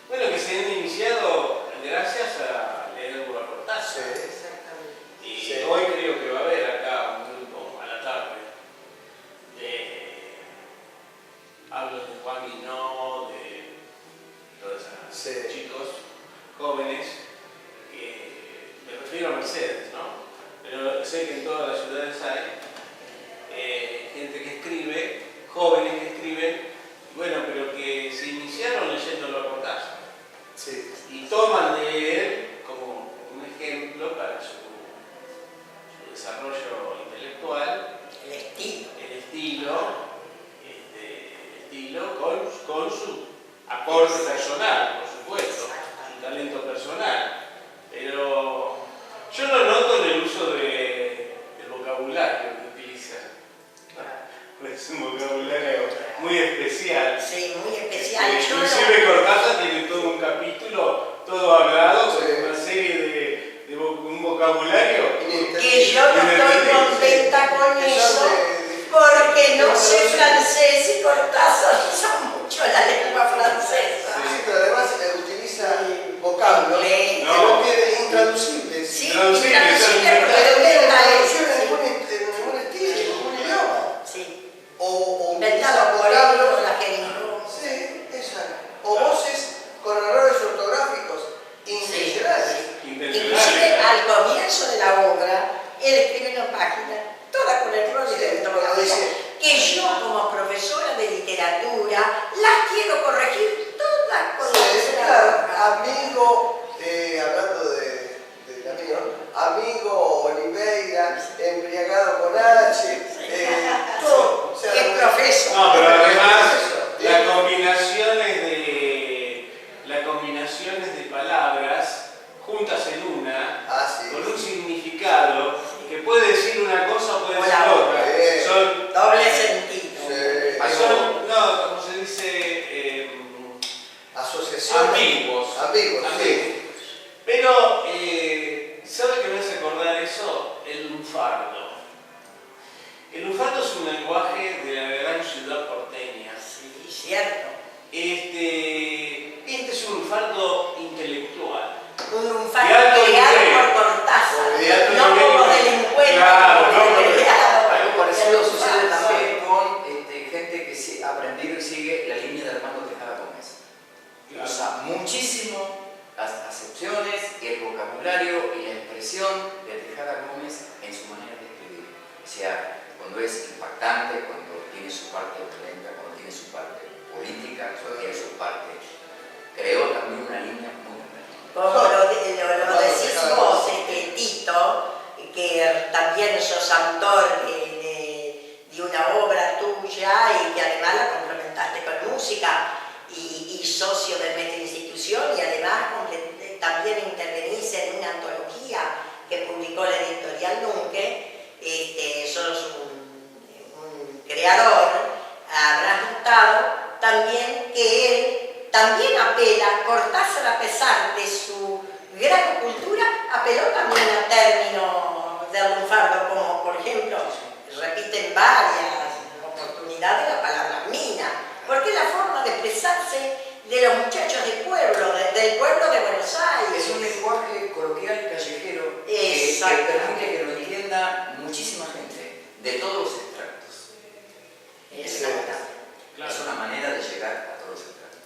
bueno, que se han iniciado gracias a leer a Cortázar. Sí. Exactamente. Y Sí. hoy creo que va a haber acá un grupo a la tarde hablo de Juan Guinó, de todos esos Sí. chicos jóvenes, que me refiero a Mercedes, ¿no? Pero sé que en todas las ciudades hay gente que escribe, jóvenes que escriben, bueno, pero que se iniciaron leyéndolo a Cortázar. Sí. Y toman de él como un ejemplo para su desarrollo intelectual, El estilo. el estilo con su aporte personal, por supuesto, su talento personal. Pero yo lo noto en el uso del vocabulario que utiliza. Es un vocabulario muy especial. Sí, muy especial. Yo Inclusive Cortázar tiene todo un capítulo, todo hablado, con Sí. una serie de un vocabulario. que yo no estoy contenta con eso, porque no sé francés y Cortázar usa mucho la lengua francesa. Sí, pero además utiliza vocablos que No. no tienen intraducibles. Sí, Intraducible, intraducible, son- porque No tienen inventa traducción en eso. ningún estilo, en ningún idioma. Sí, O inventado por vocablos. él, la jeringo. Sí, exacto. O voces con errores ortográficos intencionales. Inclusive al comienzo de la obra, él escribe una página, toda con errores de ortografía, que yo como profesora de literatura las quiero corregir todas con Sí, la claro. boca. Amigo, hablando del amigo Oliveira, embriagado con H, todo. O sea, Es profesor. No, pero además Eso. las combinaciones de palabras juntas en una, Ah, sí. con un significado que puede decir una cosa o puede O decir la otra. otra. Son, Doble sentido. no, como se dice, Asociaciones. ambiguos. Ambiguos, sí. Pero, ¿sabe qué me hace acordar eso? El lunfardo. El lunfardo es un lenguaje de la gran ciudad porteña. Sí, cierto. Este es un lunfardo intelectual. Un De lunfardo alto creado nivel. por Cortázar, De alto no nivel. como delincuente, Claro, como no, creado. Algo parecido El sucede lunfardo. también con gente que ha aprendido y sigue la línea importante, cuando tiene su parte violenta, cuando tiene su parte política, cuando tiene su parte... Creó también una línea muy buena. Como lo decís vos, Tito, que también sos autor de una obra tuya y que además la complementaste con música y socio de nuestra institución, y además también intervenís en una antología que publicó la editorial Nunque. Sos un creador. Habrás notado también que él también apela, Cortázar, a pesar de su gran cultura, apeló también a términos del lunfardo, como por ejemplo, repite en varias oportunidades la palabra mina, porque es la forma de expresarse de los muchachos del pueblo de Buenos Aires. Es un lenguaje coloquial callejero que permite que lo entienda muchísima gente, de todos los extractos. Exacto. Claro. Es una manera de llegar a todos los extractos.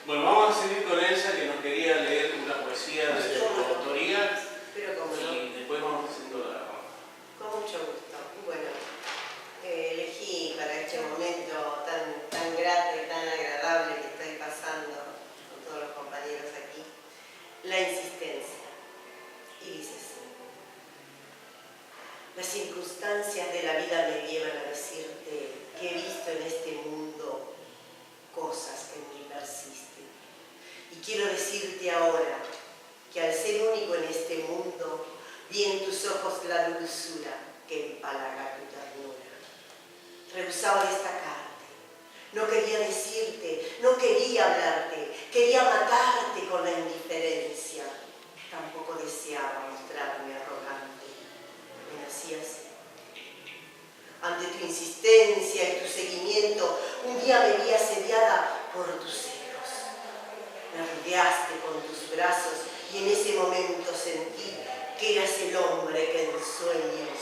Bueno, vamos a seguir con Elsa, que nos quería leer una poesía de su autoría, Pero como no, y después vamos haciendo la... con mucho gusto. Bueno, elegí para este momento tan grato y tan agradable que estoy pasando con todos los compañeros aquí, la insistencia. Y dice así: las circunstancias de la vida me llevan a decirte que he visto en este mundo cosas que en mí persisten. Y quiero decirte ahora que al ser único en este mundo, vi en tus ojos la dulzura que empalaga tu ternura. Rehusaba destacarte, no quería decirte, no quería hablarte, quería matarte con la indiferencia. Tampoco deseaba mostrarme arrogante, me nací así. Ante tu insistencia y tu seguimiento, un día me vi asediada por tus celos. Me rodeaste con tus brazos y en ese momento sentí que eras el hombre que en sueños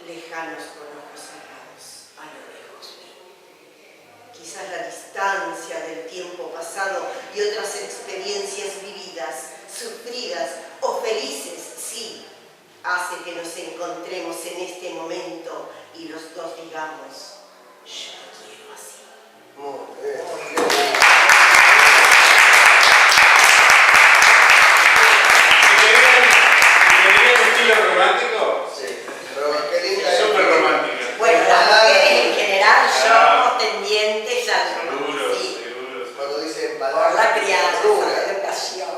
lejanos con ojos cerrados a lo lejos vi. Quizás la distancia del tiempo pasado y otras experiencias vividas, sufridas o felices, sí, hace que nos encontremos en este momento y los dos digamos: yo te quiero así. Muy bien. ¿Si querían estilo romántico? Sí, pero qué linda es. Súper romántica. Bueno, las mujeres en general somos tendientes al Seguros, sí, seguros. Cuando dicen por palabras, la crianza, ternura. la educación.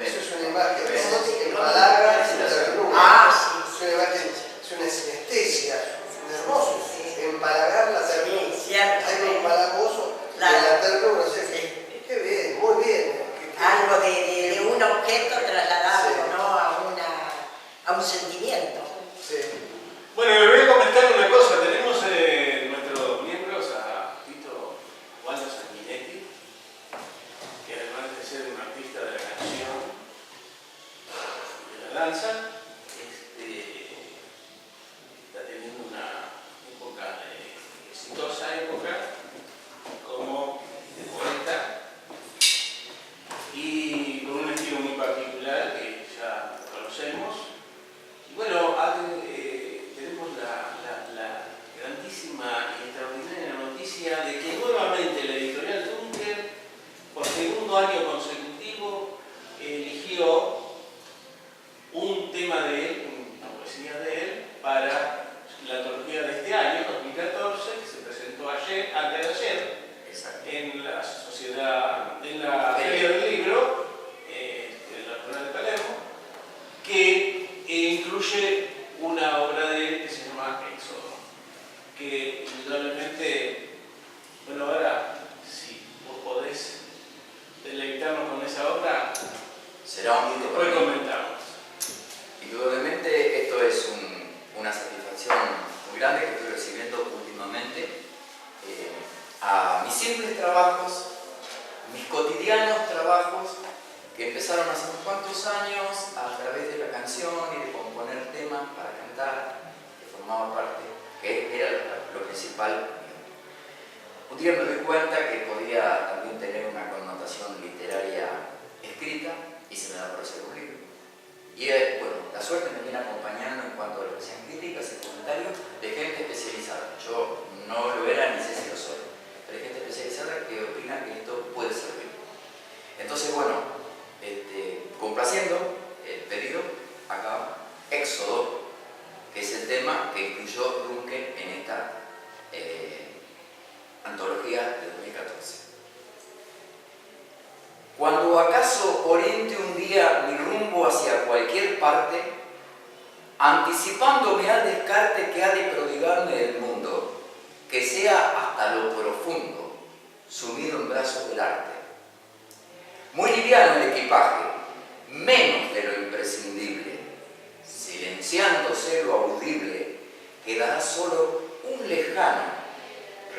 Eso es una imagen en palabras y ternura. Ah, sí. Es una imagen, es una sinestesia, es hermoso. Empalagar la ternura. Sí, cierto. Hay un empalagoso de la ternura. O sea, qué bien, muy bien. Algo de un objeto trasladado, Sí. ¿no? a un sentimiento. Sí. Bueno, me voy a comentar una cosa. Tenemos nuestros miembros a Tito Waldo Sanguinetti, que además de ser un artista de la canción y de la danza, está teniendo una época, exitosa época como poeta, y con un estilo muy particular que ya conocemos. Y bueno, tenemos la grandísima y extraordinaria noticia de que nuevamente la editorial Dunker, por segundo año consecutivo, eligió un tema de él, una poesía de él, para la antología de este año, 2014, que se presentó ayer, antes de ayer, Exacto. en la sociedad, en la Feria del Libro, en la Rural de Palermo, que incluye una obra de él que se llama Éxodo, que indudablemente, bueno, ahora, si vos podés deleitarnos con esa obra, Será un gusto hoy para mí. comentamos. Indudablemente esto es una satisfacción muy grande que estoy recibiendo últimamente a mis simples trabajos, mis cotidianos trabajos que empezaron hace unos cuantos años a través de la canción y de componer temas para cantar, que formaba parte, que era lo principal. Un día me doy cuenta que podía también tener una connotación literaria escrita y se me da por hacer un libro. Y bueno, la suerte me viene acompañando en cuanto a lo que sean críticas y comentarios de gente especializada. Yo no lo era ni sé si lo soy, pero hay gente especializada que opina que esto puede servir. Entonces, bueno, complaciendo el pedido, acá, Éxodo, que es el tema que incluyó Duncan en esta antología de 2014. Cuando acaso oriente un día mi rumbo hacia cualquier parte, anticipándome al descarte que ha de prodigarme el mundo, que sea hasta lo profundo, sumido en brazos del arte. Muy liviano el equipaje, menos de lo imprescindible, silenciándose lo audible, quedará solo un lejano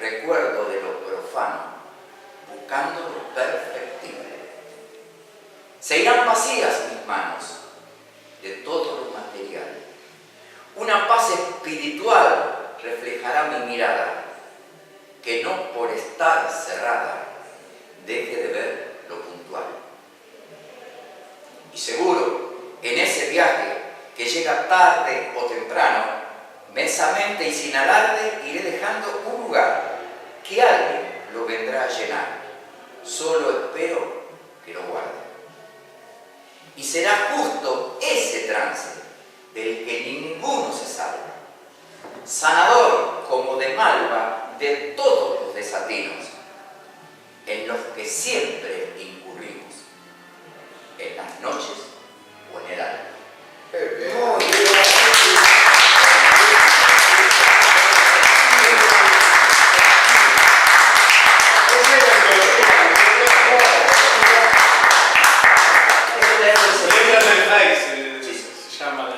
recuerdo de lo profano, buscando lo perfectible. Se irán vacías mis manos de todo lo material. Una paz espiritual reflejará mi mirada, que no por estar cerrada deje de ver lo puntual. Y seguro, en ese viaje que llega tarde o temprano, mensamente y sin alarde iré dejando un lugar que alguien lo vendrá a llenar. Solo espero que lo guarde. Y será justo ese trance del que ninguno se salva, sanador como de malva de todos los desatinos, en los que siempre incurrimos, en las noches o en el alma. Muy bien.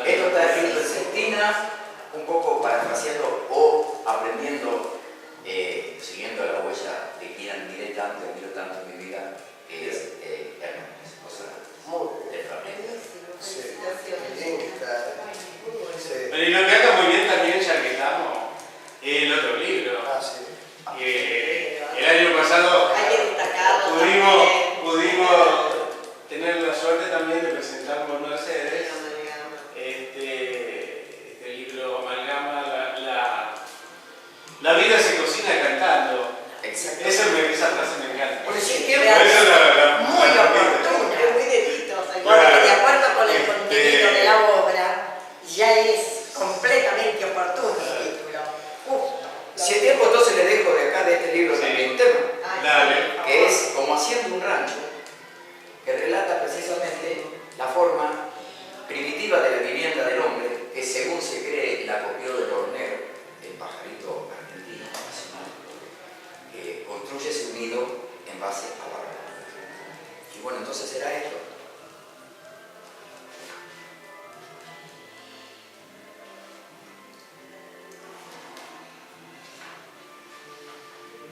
Esto está escrito en Sextina, un poco parafraseando o aprendiendo, siguiendo la huella de quien admiré tanto y admiro tanto en mi vida, que es Hernández. O sea, Muy bien. de familia. Sí, bien que está. Sí. Pero y lo que anda muy bien también, ya que estamos, es el otro libro. Ah, sí. El año pasado Hay que destacarlo pudimos también. tener la suerte también de presentar con Mercedes Amalgama. este libro Amalgama, la vida se cocina cantando. Exacto. Esa frase me encanta. Por ese Por tiempo, eso Muy la oportuna. Es muy de Tito, o sea, Porque Claro. de acuerdo con el Este- contenido de la obra, ya es completamente oportuno el título. Justo. si el tiempo entonces le dejo de acá de este libro Sí. también un tema, Ay, Dale. sí, por favor. que es Como haciendo un rancho, que relata precisamente la forma primitiva de la vivienda del hombre, que según se cree la copió del hornero, el pajarito argentino nacional, que construye su nido en base a barro. Y bueno, entonces será esto.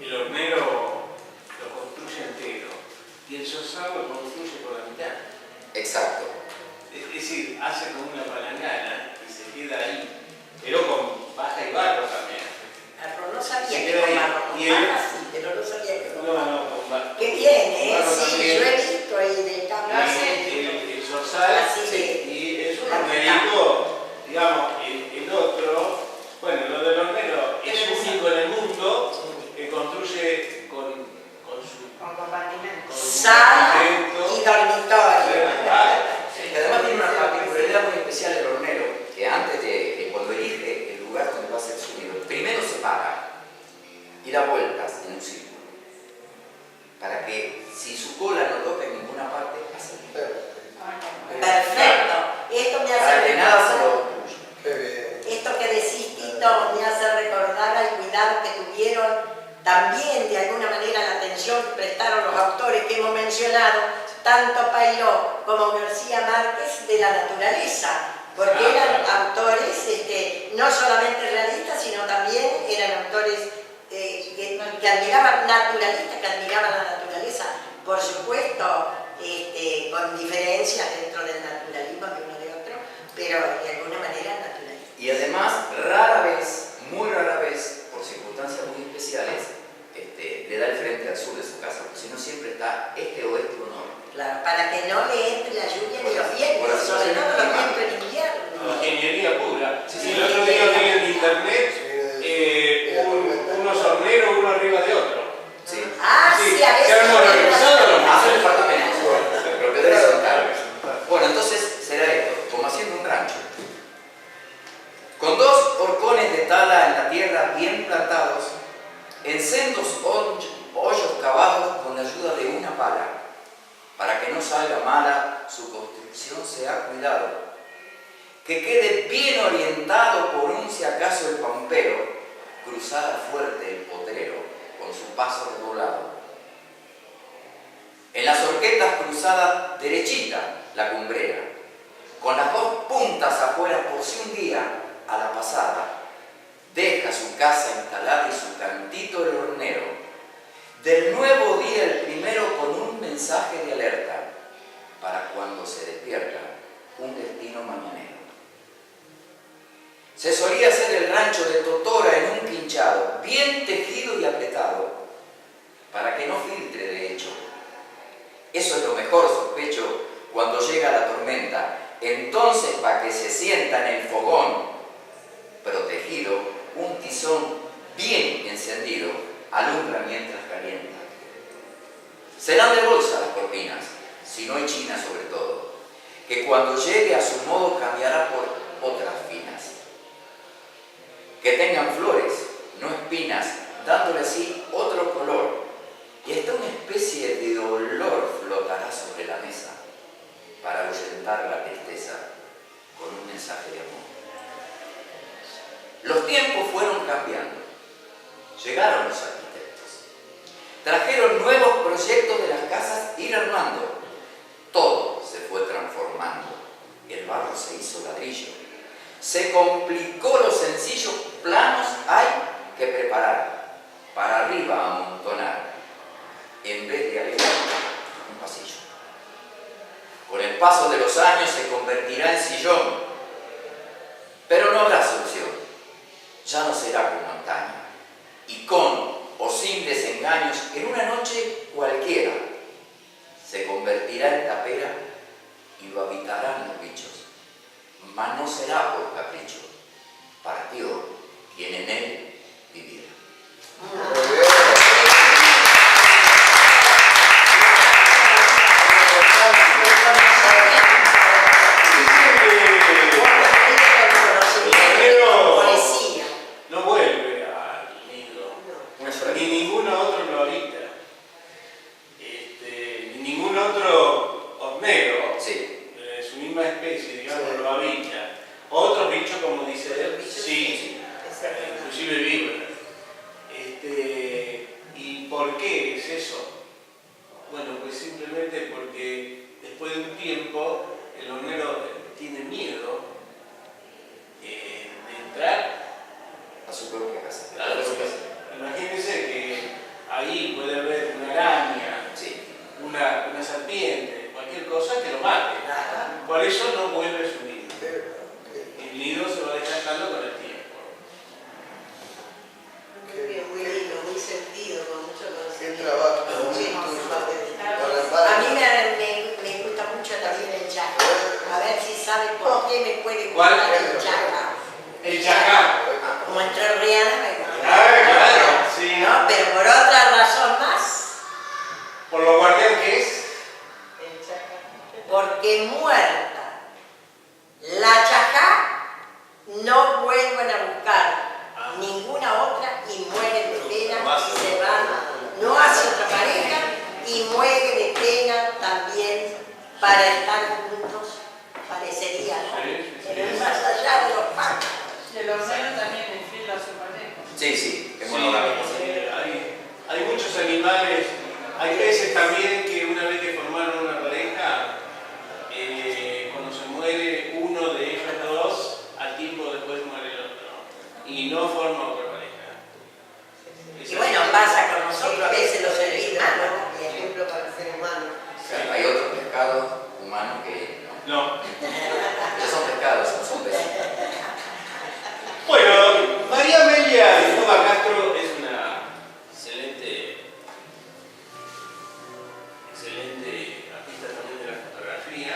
El hornero lo construye entero y el zorzal lo construye por la mitad. Exacto. Es decir, hace como una palangana y se queda ahí, pero con paja y barro también. Pero no sabía Se que queda con ahí. barro, con Y él- paja sí, pero no sabía que con No, barro. no, con barro. Qué bien, Barro sí, también. yo he visto ahí de cambio. El zorzal Así de- y es un hornerito, digamos, el otro, bueno, lo del hornero es único en el mundo, que construye con su Con compartimento. Sala compartimento. y dormitorio. Que además tiene una particularidad muy especial el hornero, que antes de cuando elige el lugar donde va a ser su nido, primero se para y da vueltas en un círculo, para que si su cola no toca en ninguna parte, hace el nido. Perfecto. Esto me Para hace que nada se lo recordar, obstruya. Qué bien. esto que decís, Tito, me hace recordar al cuidado que tuvieron también de alguna manera la atención que prestaron los autores que hemos mencionado, tanto Pairó como García Márquez, de la naturaleza, porque eran autores no solamente realistas, sino también eran autores que admiraban naturalistas, que admiraban la naturaleza, por supuesto, con diferencias dentro del naturalismo de uno de otro, pero de alguna manera naturalistas. Y además, rara vez, muy rara vez, por circunstancias muy especiales, le da el frente al sur de su casa, porque si no siempre está este, oeste o norte. Claro, para que no le entre la lluvia ni los vientos, Por la sobre todo los situación vientos en invierno. tala en la tierra bien plantados, en sendos hoyos cavados con la ayuda de una pala. Para que no salga mala su construcción se ha cuidado, que quede bien orientado por un si acaso el pampero, cruzara fuerte el potrero con su paso redoblado. En las horquetas cruzada derechita la cumbrera, con las dos puntas afuera por si un día a la pasada deja su casa instalada y su cantito el hornero. Del nuevo día el primero con un mensaje de alerta para cuando se despierta un destino mañanero. Se solía hacer el rancho de totora en un quinchado, bien tejido y apretado, para que no filtre de hecho. Eso es lo mejor, sospecho, cuando llega la tormenta. Entonces, para que se sienta en el fogón, protegido, un tizón bien encendido alumbra mientras calienta. Serán de bolsa las cortinas, si no hay china sobre todo, que cuando llegue a su modo cambiará por otras finas. Que tengan flores, no espinas, dándole así otro color, y hasta una especie de olor flotará sobre la mesa para ahuyentar la tristeza con un mensaje de amor. Los tiempos fueron cambiando, llegaron los arquitectos, trajeron nuevos proyectos de las casas ir armando, todo se fue transformando, el barro se hizo ladrillo, se complicó los sencillos planos hay que preparar, para arriba amontonar, en vez de alejar un pasillo. Con el paso de los años se convertirá en sillón, pero no habrá solución, ya no será como antaño, y con o sin desengaños, en una noche cualquiera, se convertirá en tapera y lo habitarán los bichos, mas no será por capricho, partió quien en él viviera. No vuelve al nido, ni ningún otro lo habita, ni ningún otro hornero, Sí. su misma especie, digamos, lo habita. Otros bichos, como dice él, sí, inclusive vibran. ¿Y por qué es eso? Bueno, pues simplemente porque después de un tiempo el hornero tiene miedo de entrar A su propia casa. Claro, imagínense que ahí puede haber una araña, Sí. una serpiente, cualquier cosa que lo mate. Por eso no vuelve a su nido. El nido se va desgastando con el tiempo. Muy bien, muy lindo, muy sentido, con mucho Qué conocimiento. trabajo, Muchísimo. A mí me gusta mucho también el chaca. A ver si sabe por qué me puede ¿Cuál? gustar el chaca. El chacá. Como entrerriana me gusta. Claro, sí. ¿No? Pero por otra razón más, Por lo guardián que es. El chaca. porque muerta la chacá, no vuelven a buscar ninguna otra y mueren de pena y se van, no hace otra pareja y muere de pena también para estar juntos, parecería, ¿no? Sí. Pero es más allá de los pactos. Y el hornero también es fiel a su pareja. Sí, sí, es Sí, monogámico. hay muchos animales, hay peces también que una vez que formaron una pareja, cuando se muere uno de ellos dos, al tiempo después muere el otro. Y no forma otra pareja. Y bueno, pasa con nosotros a veces los seres humanos Por también. ejemplo, para el ser humano. Claro, hay otros pescados humanos que no. No. Pero son pescados, no son peces. Bueno, María Amelia Nova Castro es una excelente artista también de la fotografía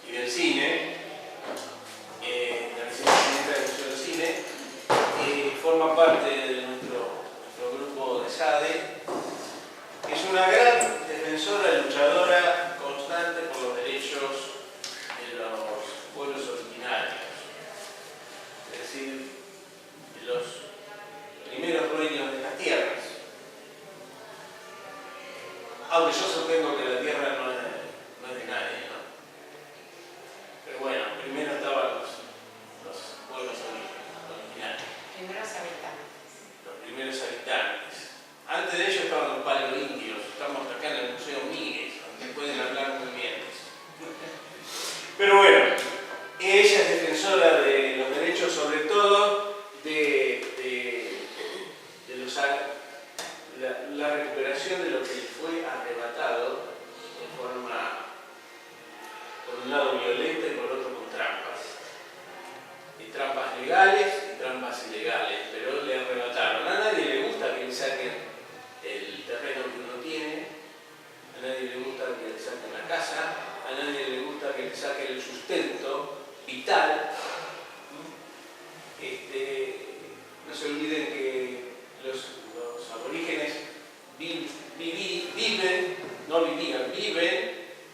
y del cine, la vicepresidenta del Museo del Cine, forma parte de nuestro grupo de SADE, es una gran defensora y luchadora constante por los derechos de los pueblos originarios. Es Pero bueno, ella es defensora de los derechos, sobre todo de la recuperación de lo que le fue arrebatado de forma, por un lado violenta y por otro con trampas. Y trampas legales y trampas ilegales, pero le arrebataron. A nadie le gusta que le saquen el terreno que uno tiene, a nadie le gusta que le saquen la casa, a nadie le gusta que le saquen el sustento vital. No se olviden que los aborígenes viven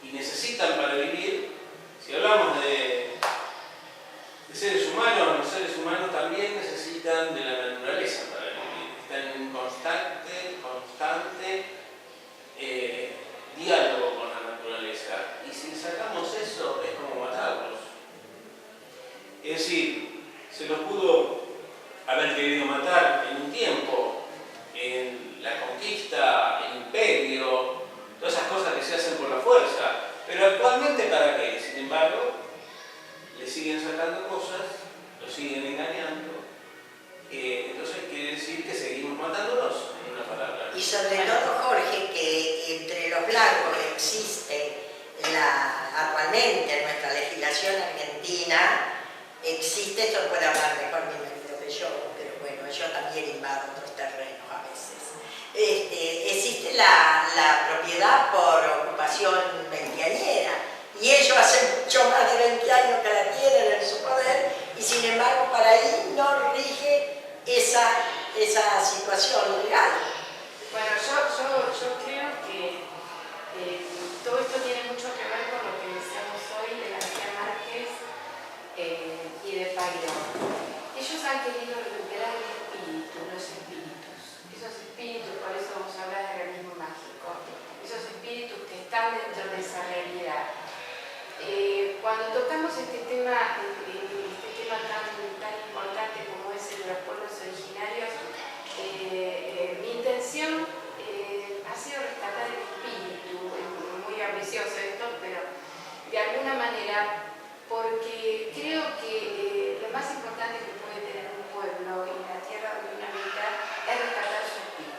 y necesitan para vivir. Si hablamos de seres humanos, los seres humanos también necesitan de la naturaleza para vivir. Están en constante diálogo con la naturaleza. Y si sacamos eso, es como matarlos. Es decir, se los pudo haber querido matar en un tiempo, en la conquista, el imperio, todas esas cosas que se hacen por la fuerza. Pero actualmente, ¿para qué? Sin embargo, le siguen sacando cosas, lo siguen engañando. Entonces quiere decir que seguimos matándolos, en una palabra. Y sobre todo, Jorge, que entre los blancos existe actualmente en nuestra legislación argentina, existe, esto puede hablar mejor mi marido que yo, pero bueno, yo también invado otros terrenos a veces. Existe la propiedad por ocupación veinteañera, y ellos hace mucho más de 20 años que la tienen en su poder, y sin embargo para ahí no rige esa situación legal. Bueno, yo creo que todo esto tiene mucho que ver con lo que decíamos hoy de García Márquez y de Pairón. Ellos han querido recuperar el espíritu, los espíritus. Esos espíritus, por eso vamos a hablar de realismo mágico. Esos espíritus que están dentro de esa realidad. Cuando tocamos este tema tan importante como es el de los pueblos originarios, mi intención ha sido rescatar el espíritu, muy ambicioso esto, pero de alguna manera, porque creo que lo más importante que puede tener un pueblo y la tierra donde uno habita es rescatar su espíritu.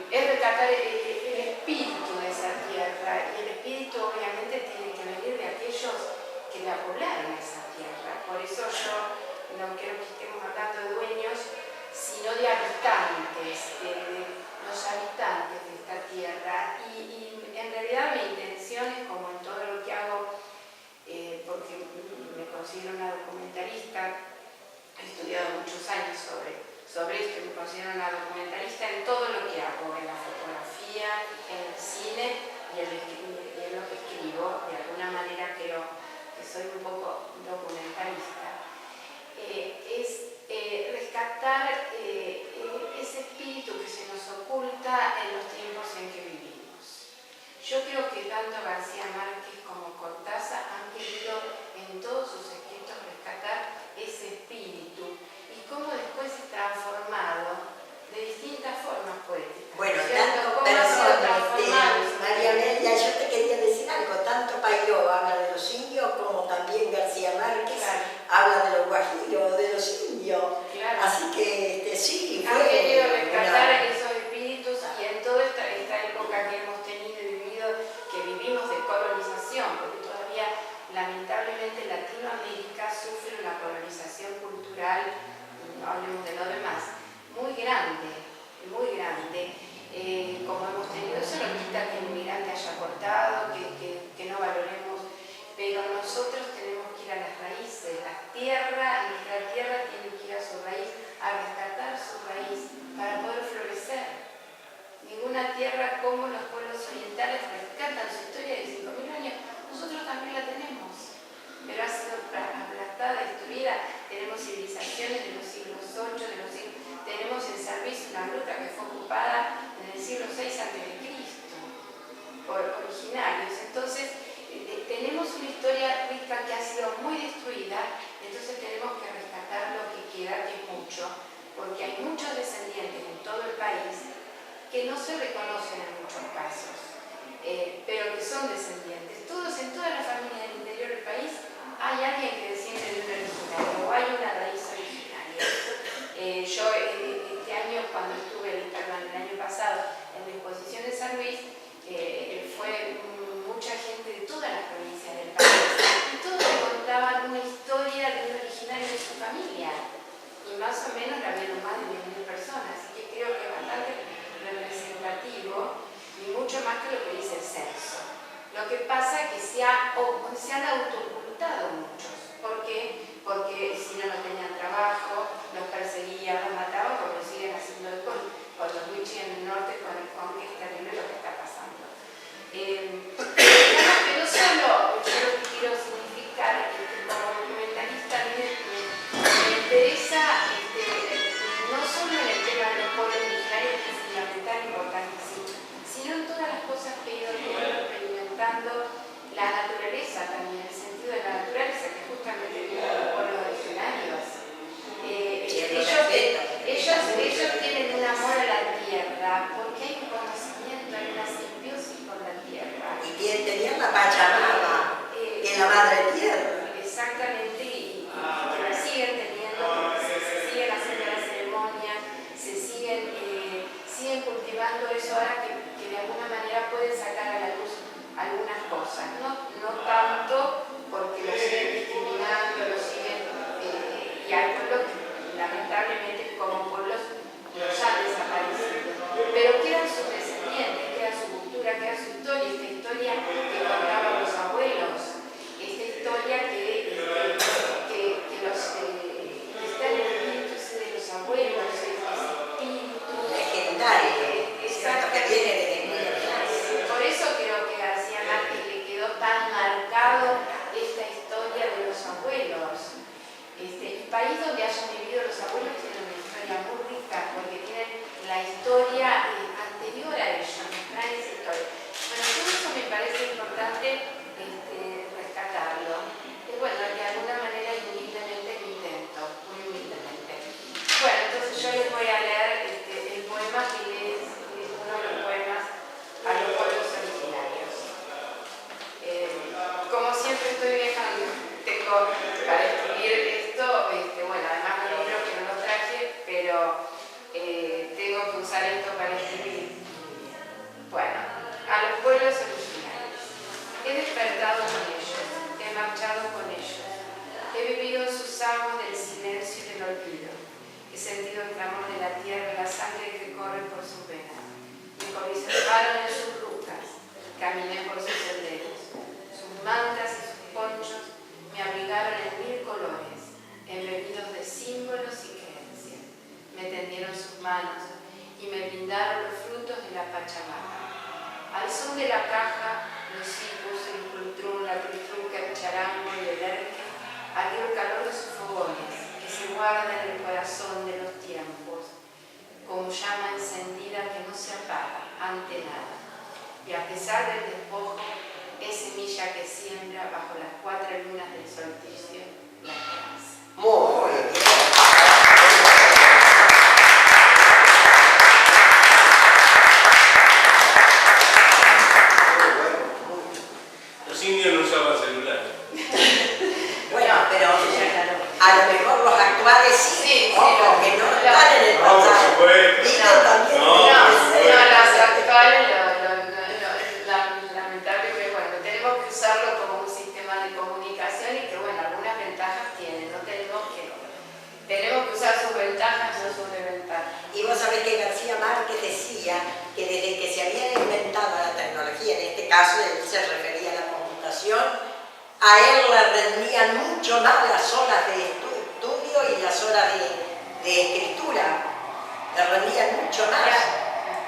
Es rescatar el espíritu de esa tierra, y el espíritu obviamente tiene que venir de aquellos que la poblaron esa tierra. Por eso yo no creo que estemos hablando de dueños, sino de habitantes, de los habitantes de esta tierra. Y en realidad mi intención es, como en todo lo que hago, porque me considero una documentalista, he estudiado muchos años sobre esto, me considero una documentalista en todo lo que hago, en la fotografía, en el cine y en lo que escribo. De alguna manera creo que soy un poco documentalista. Es rescatar ese espíritu que se nos oculta en los tiempos en que vivimos. Yo creo que tanto García Márquez como Cortázar han querido en todos sus escritos rescatar ese espíritu y cómo después se ha transformado de distintas formas poéticas. Bueno, ¿cómo ha sido transformado? María Amelia, yo te quería decir algo, tanto Pairó habla de los indios como también García Márquez habla de los guajiros, de los indios. Claro. Así que sí, Han querido rescatar esos espíritus, y en toda esta época que hemos tenido y vivido, que vivimos de colonización, porque todavía lamentablemente Latinoamérica sufre una colonización cultural, no hablemos de lo demás, muy grande, muy grande. Como hemos tenido, eso no quita que el inmigrante haya aportado, que no valoremos, pero nosotros tenemos que ir a las raíces. Nuestra tierra tiene que ir a su raíz, a rescatar su raíz para poder florecer. Ninguna tierra como los pueblos orientales rescatan su historia de 5.000 años. Nosotros también la tenemos, pero ha sido aplastada, destruida. Tenemos civilizaciones de los siglos 8, tenemos en Servicio una gruta que fue ocupada en el siglo VI a.C. por originarios. Entonces, tenemos una historia rica que ha sido muy destruida, entonces tenemos que rescatar lo que queda, que es mucho, porque hay muchos descendientes en todo el país que no se reconocen en muchos casos. pero que son descendientes. En toda la familia del interior del país hay alguien que desciende de un originario o hay una raíz originaria. Yo este año, el año pasado, en la exposición de San Luis, fue mucha gente de todas las provincias del país y todos me contaban una historia de un originario de su familia y más o menos la vieron más de 10.000 personas, así que creo que es bastante representativo y mucho más que lo que dice el censo. Lo que pasa es que se han autoocultado muchos. ¿Por qué? Porque si no tenían trabajo, los perseguían, los mataban, como lo siguen haciendo hoy con los wichis en el norte, con el Conque, es terrible lo que está pasando. Pero no solo, yo lo que quiero significar es que como documentalista me interesa no solo en el tema de los pueblos originarios, que es fundamental, importantísimo, sino en todas las cosas que he ido experimentando, la naturaleza también, el sentido de la naturaleza, que justamente viene de los pueblos originarios. Ellos tienen un amor a la tierra, porque hay un conocimiento, hay una simbiosis con la tierra. Y tenían la Pachamama, que es la madre tierra. Exactamente, y que la siguen teniendo, porque se siguen haciendo las ceremonias, se siguen cultivando eso ahora que de alguna manera pueden sacar a la luz algunas cosas, no tanto porque lo siguen discriminando, y hay pueblos que lamentablemente como pueblos nos han desaparecido, pero quedan sus descendientes, queda su cultura, queda su historia, esta historia que contaban los abuelos, esta historia que está en el espíritu de los abuelos, ese espíritu legendario, que viene de muy atrás. Por eso creo que García Márquez le quedó tan marcado esta historia de los abuelos. El país donde hayan vivido los abuelos tiene una historia muy rica, porque tienen la historia anterior a ellos, nos traen esa historia. Bueno, todo eso me parece importante rescatarlo. Y bueno, de alguna manera humildemente lo intento, muy humildemente. Bueno, entonces yo les voy a leer el poema que es uno de los poemas a los pueblos originarios. Como siempre estoy viajando, tengo para escribir esto, bueno, además un libro que no lo traje, pero tengo que usar esto para escribir. Bueno, a los pueblos originarios. He despertado con ellos, he marchado con ellos, he vivido en sus aguas del silencio y del olvido, he sentido el clamor de la tierra y la sangre que corre por sus venas. Me cobijas en sus rutas, caminé por sus senderos, sus mantas y sus ponchos me abrigaron en 1000 colores, embebidos de símbolos y creencias. Me tendieron sus manos y me brindaron los frutos de la Pachamama. Al son de la caja, los cipus, el cultrún, la trifruca, el charango y el erque, ardió el calor de sus fogones, que se guarda en el corazón de los tiempos, como llama encendida que no se apaga ante nada. Y a pesar del despojo, es semilla que siembra bajo las 4 lunas del solsticio la esperanza. Muy bien. Los indios no usaban celular. Bueno, pero a lo mejor los actuales sí, ojo, que no están en el No, por pasado. supuesto. Viven también No, en el por presente. Las actuales, lamentablemente, bueno, tenemos que usarlo como un sistema de comunicación y que, bueno, algunas ventajas tiene, no tenemos que usar sus ventajas, no sus desventajas. Y vos sabés que García Márquez decía que desde que se había inventado la tecnología, en este caso él se refería a la computación, a él le rendían mucho más las horas de estudio y las horas de escritura. Le rendían mucho más.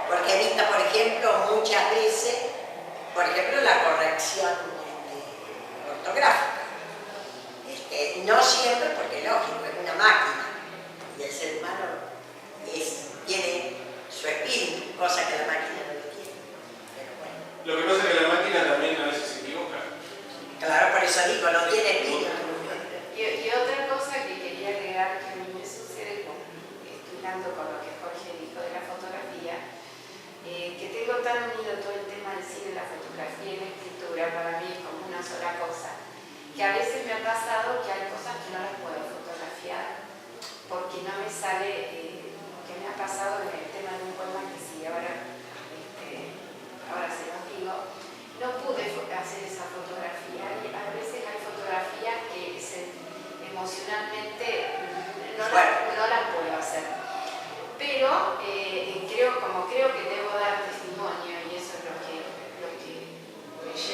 Porque evita, por ejemplo, muchas veces, por ejemplo, la corrección ortográfica. No siempre, porque lógico, es una máquina. Y el ser humano tiene su espíritu, cosa que la máquina no lo tiene. Pero bueno. Lo que pasa es que la máquina también a veces se equivoca. Claro, por eso digo, no tiene espíritu. Y otra cosa que quería agregar que a mí me sucede estudiando con lo que Jorge dijo de la fotografía, que tengo tan unido todo el tema del cine y la fotografía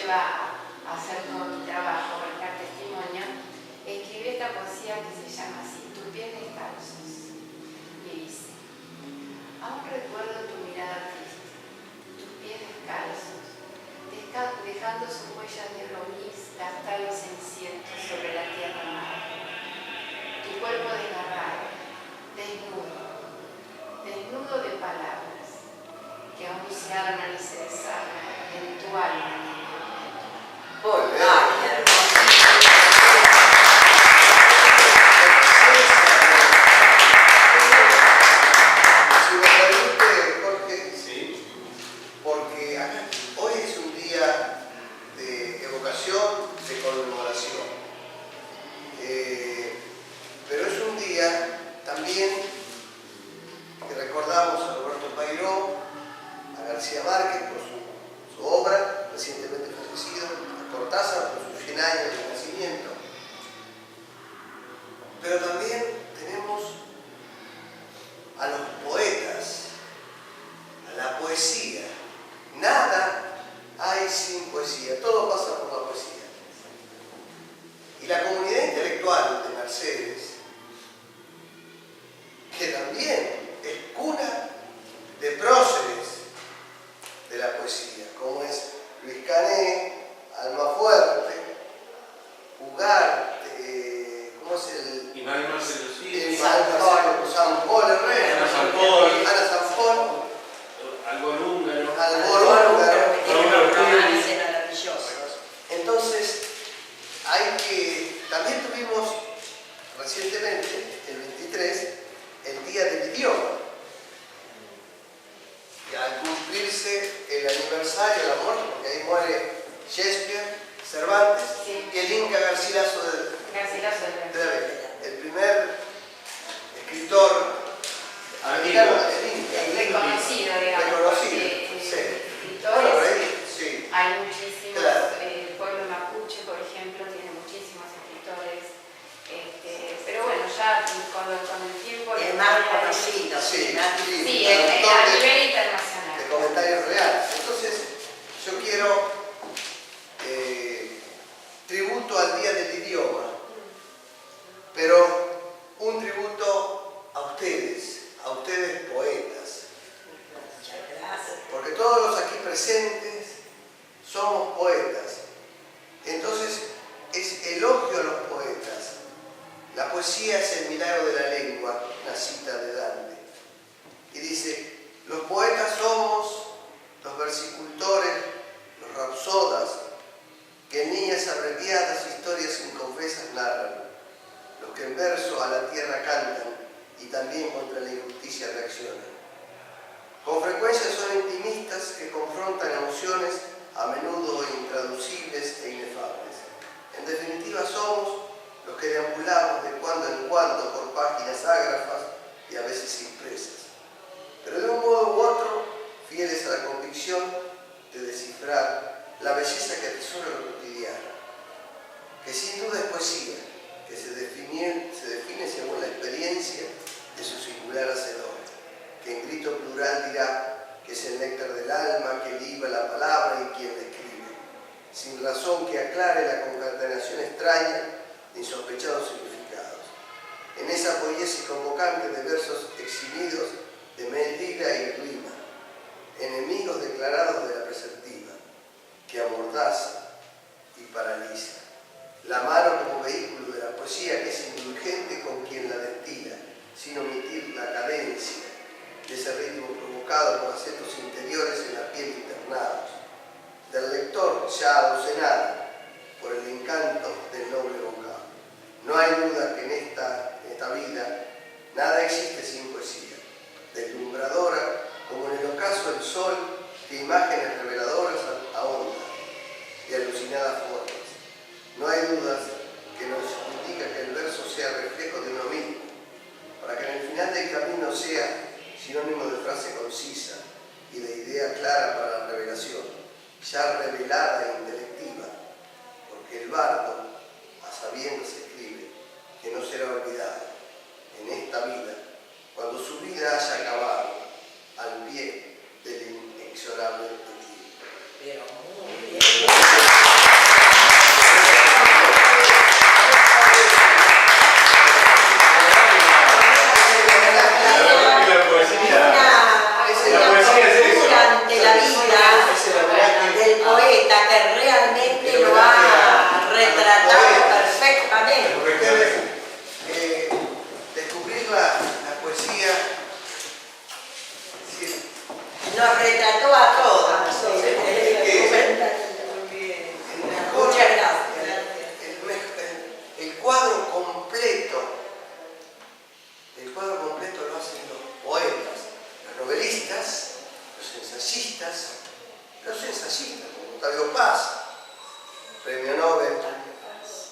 lleva a hacer todo mi trabajo, a dar testimonio, escribí esta poesía que se llama así, Tus pies descalzos. Y dice: aún recuerdo tu mirada triste, tus pies descalzos, dejando sus huellas de romiz, gastados cenicientos sobre la tierra madre. Tu cuerpo desgarrado, desnudo de palabras, que aún se arman y se desarman en tu alma, niño. Muy bien. Ay, hermosísimo. Si me permite, Jorge, ¿Sí? porque hoy es un día de evocación, de conmemoración. Pero es un día también que recordamos a Roberto Pairó, a García Márquez por su obra, recientemente fallecido, a Cortázar por sus 100 años de nacimiento. Pero también tenemos a los poetas, a la poesía. Nada hay sin poesía, todo pasa por la poesía. Y la comunidad intelectual de Mercedes, que también es cuna de próceres de la poesía, como es Luis Cané, Almafuerte, Ugarte, ¿cómo es el? Ismael Marcelo Cid, San Paul Herrera, Ana San Paul, Ana San Paul, Albor Húngaro, Albor Que tiene Húngaro. unos romances maravillosos. Entonces, también tuvimos recientemente, el 23, el Día del Idioma. Y al cumplirse el aniversario de la muerte, porque ahí muere Shakespeare, Cervantes, Sí. y el Inca Garcilaso de Garcilaso la Vega, el primer escritor americano, el Inca. reconocido, digamos, Reconocido, porque sí. escritores, Bueno, por ahí, sí. hay muchísimos, Claro. el pueblo mapuche, por ejemplo, tiene muchísimos escritores, pero bueno, ya con el tiempo... El más conocido, Sí, más sí. Sí, Traductor a de- nivel internacional. de comentarios reales. Entonces, yo quiero tributo al Día del Idioma, pero un tributo a ustedes poetas, Muchas gracias. porque todos los aquí presentes somos poetas. Entonces, es elogio a los poetas. La poesía es el milagro de la lengua, una cita de Dante. Y dice: los poetas somos los versicultores, los rapsodas, que en líneas abreviadas historias inconfesas narran, los que en verso a la tierra cantan y también contra la injusticia reaccionan. Con frecuencia son intimistas que confrontan emociones a menudo intraducibles e inefables. En definitiva, somos los que deambulamos de cuando en cuando por páginas ágrafas y a veces impresas, pero de un modo u otro fieles a la convicción de descifrar la belleza que atesora lo cotidiano, que sin duda es poesía, que se define según la experiencia de su singular hacedor, que en grito plural dirá que es el néctar del alma, que liba la palabra y quien la escribe, sin razón que aclare la concatenación extraña de insospechados significados. En esa poesía convocante de versos eximidos de mentira y rima, enemigos declarados de la preceptiva, que amordaza y paraliza. La mano como vehículo de la poesía, que es indulgente con quien la destila, sin omitir la cadencia de ese ritmo provocado por acentos interiores en la piel internados, del lector ya adocenado por el encanto del noble vocal. No hay duda que en esta vida nada existe sin poesía, deslumbradora como en el ocaso del sol, de imágenes reveladoras a hondas y alucinadas formas. No hay dudas que nos indica que el verso sea reflejo de uno mismo, para que en el final del camino sea sinónimo de frase concisa y de idea clara para la revelación, ya revelada e intelectiva, porque el bardo, a sabiendas escribe, que no será olvidado en esta vida, cuando su vida haya acabado al pie del inexorable equilibrio. Pero muy bien.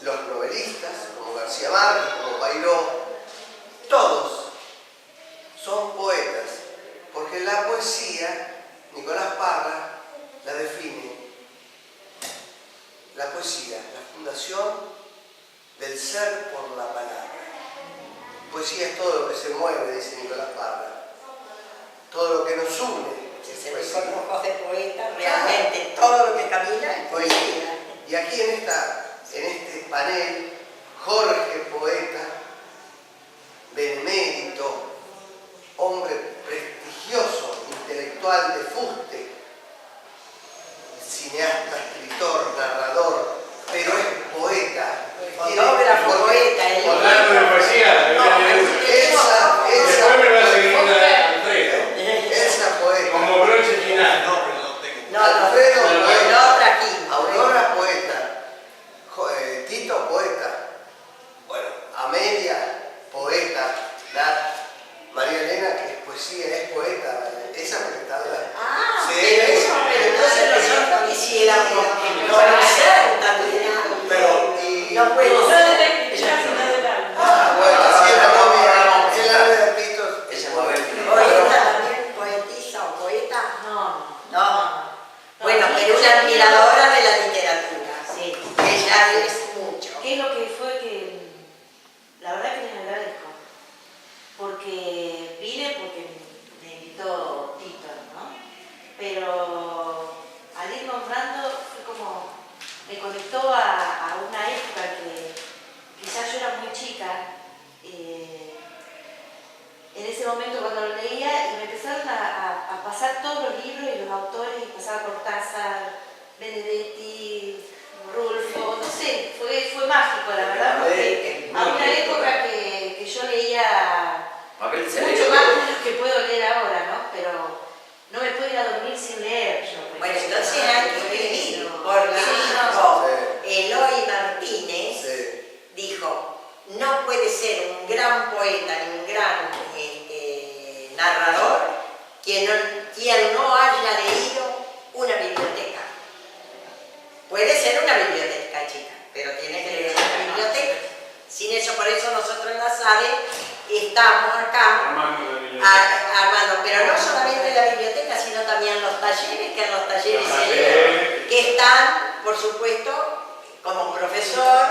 los novelistas, como García Márquez, como Pairó, todos son poetas, porque la poesía, Nicolás Parra la define. La poesía, la fundación del ser por la palabra. Poesía es todo lo que se mueve, dice Nicolás Parra. Todo lo que nos une. Se me con ojos de poeta, realmente todo lo que camina es poesía. Y aquí en este panel, Jorge, poeta, benemérito, hombre prestigioso, intelectual de fuste, cineasta, escritor, narrador, pero es poeta. Fotógrafo, poeta, Hablando de poesía, después me va a seguir Alfredo. Esa poeta. Como broche final. Alfredo, poeta. no trajimos. Aurora, poeta. Tito, poeta. Bueno, Amelia, poeta. María Elena, que es poesía, es poeta. Esa me está hablando. Ah, Sí, pero eso, pero entonces nosotros quisiéramos conocer también. Pero, No puede ser. bueno, sí, la novia, el ave de Pitos. Ella va a ver. ¿Poeta también? ¿Poetisa o poeta? No. Bueno, pero una admiradora de la literatura. Sí. Ella es mucho. ¿Qué es lo que fue que, la verdad que les agradezco? Porque vine porque me invitó Tito, ¿no? Pero al ir nombrando fue como, me conectó a una época que quizás yo era muy chica, en ese momento cuando lo leía y me empezaron a pasar todos los libros y los autores y pasaba Cortázar, Benedetti, Rulfo, no sé, fue mágico la verdad, porque a una época que yo leía Papel se mucho lee. más de lo que puedo leer ahora, ¿no? Pero no me puedo ir a dormir sin leer yo. por Bueno, ejemplo. entonces hay que escribir, porque Sí, dijo Sí. Eloy Martínez, Sí. dijo, no puede ser un gran poeta ni un gran narrador quien no haya leído una biblioteca. Puede ser una biblioteca, chica, pero tiene que leer una biblioteca. Sin eso, por eso nosotros en la SADE estamos acá armando, pero no solamente la biblioteca, sino también los talleres, que en los talleres se leen, que están, por supuesto, como profesor,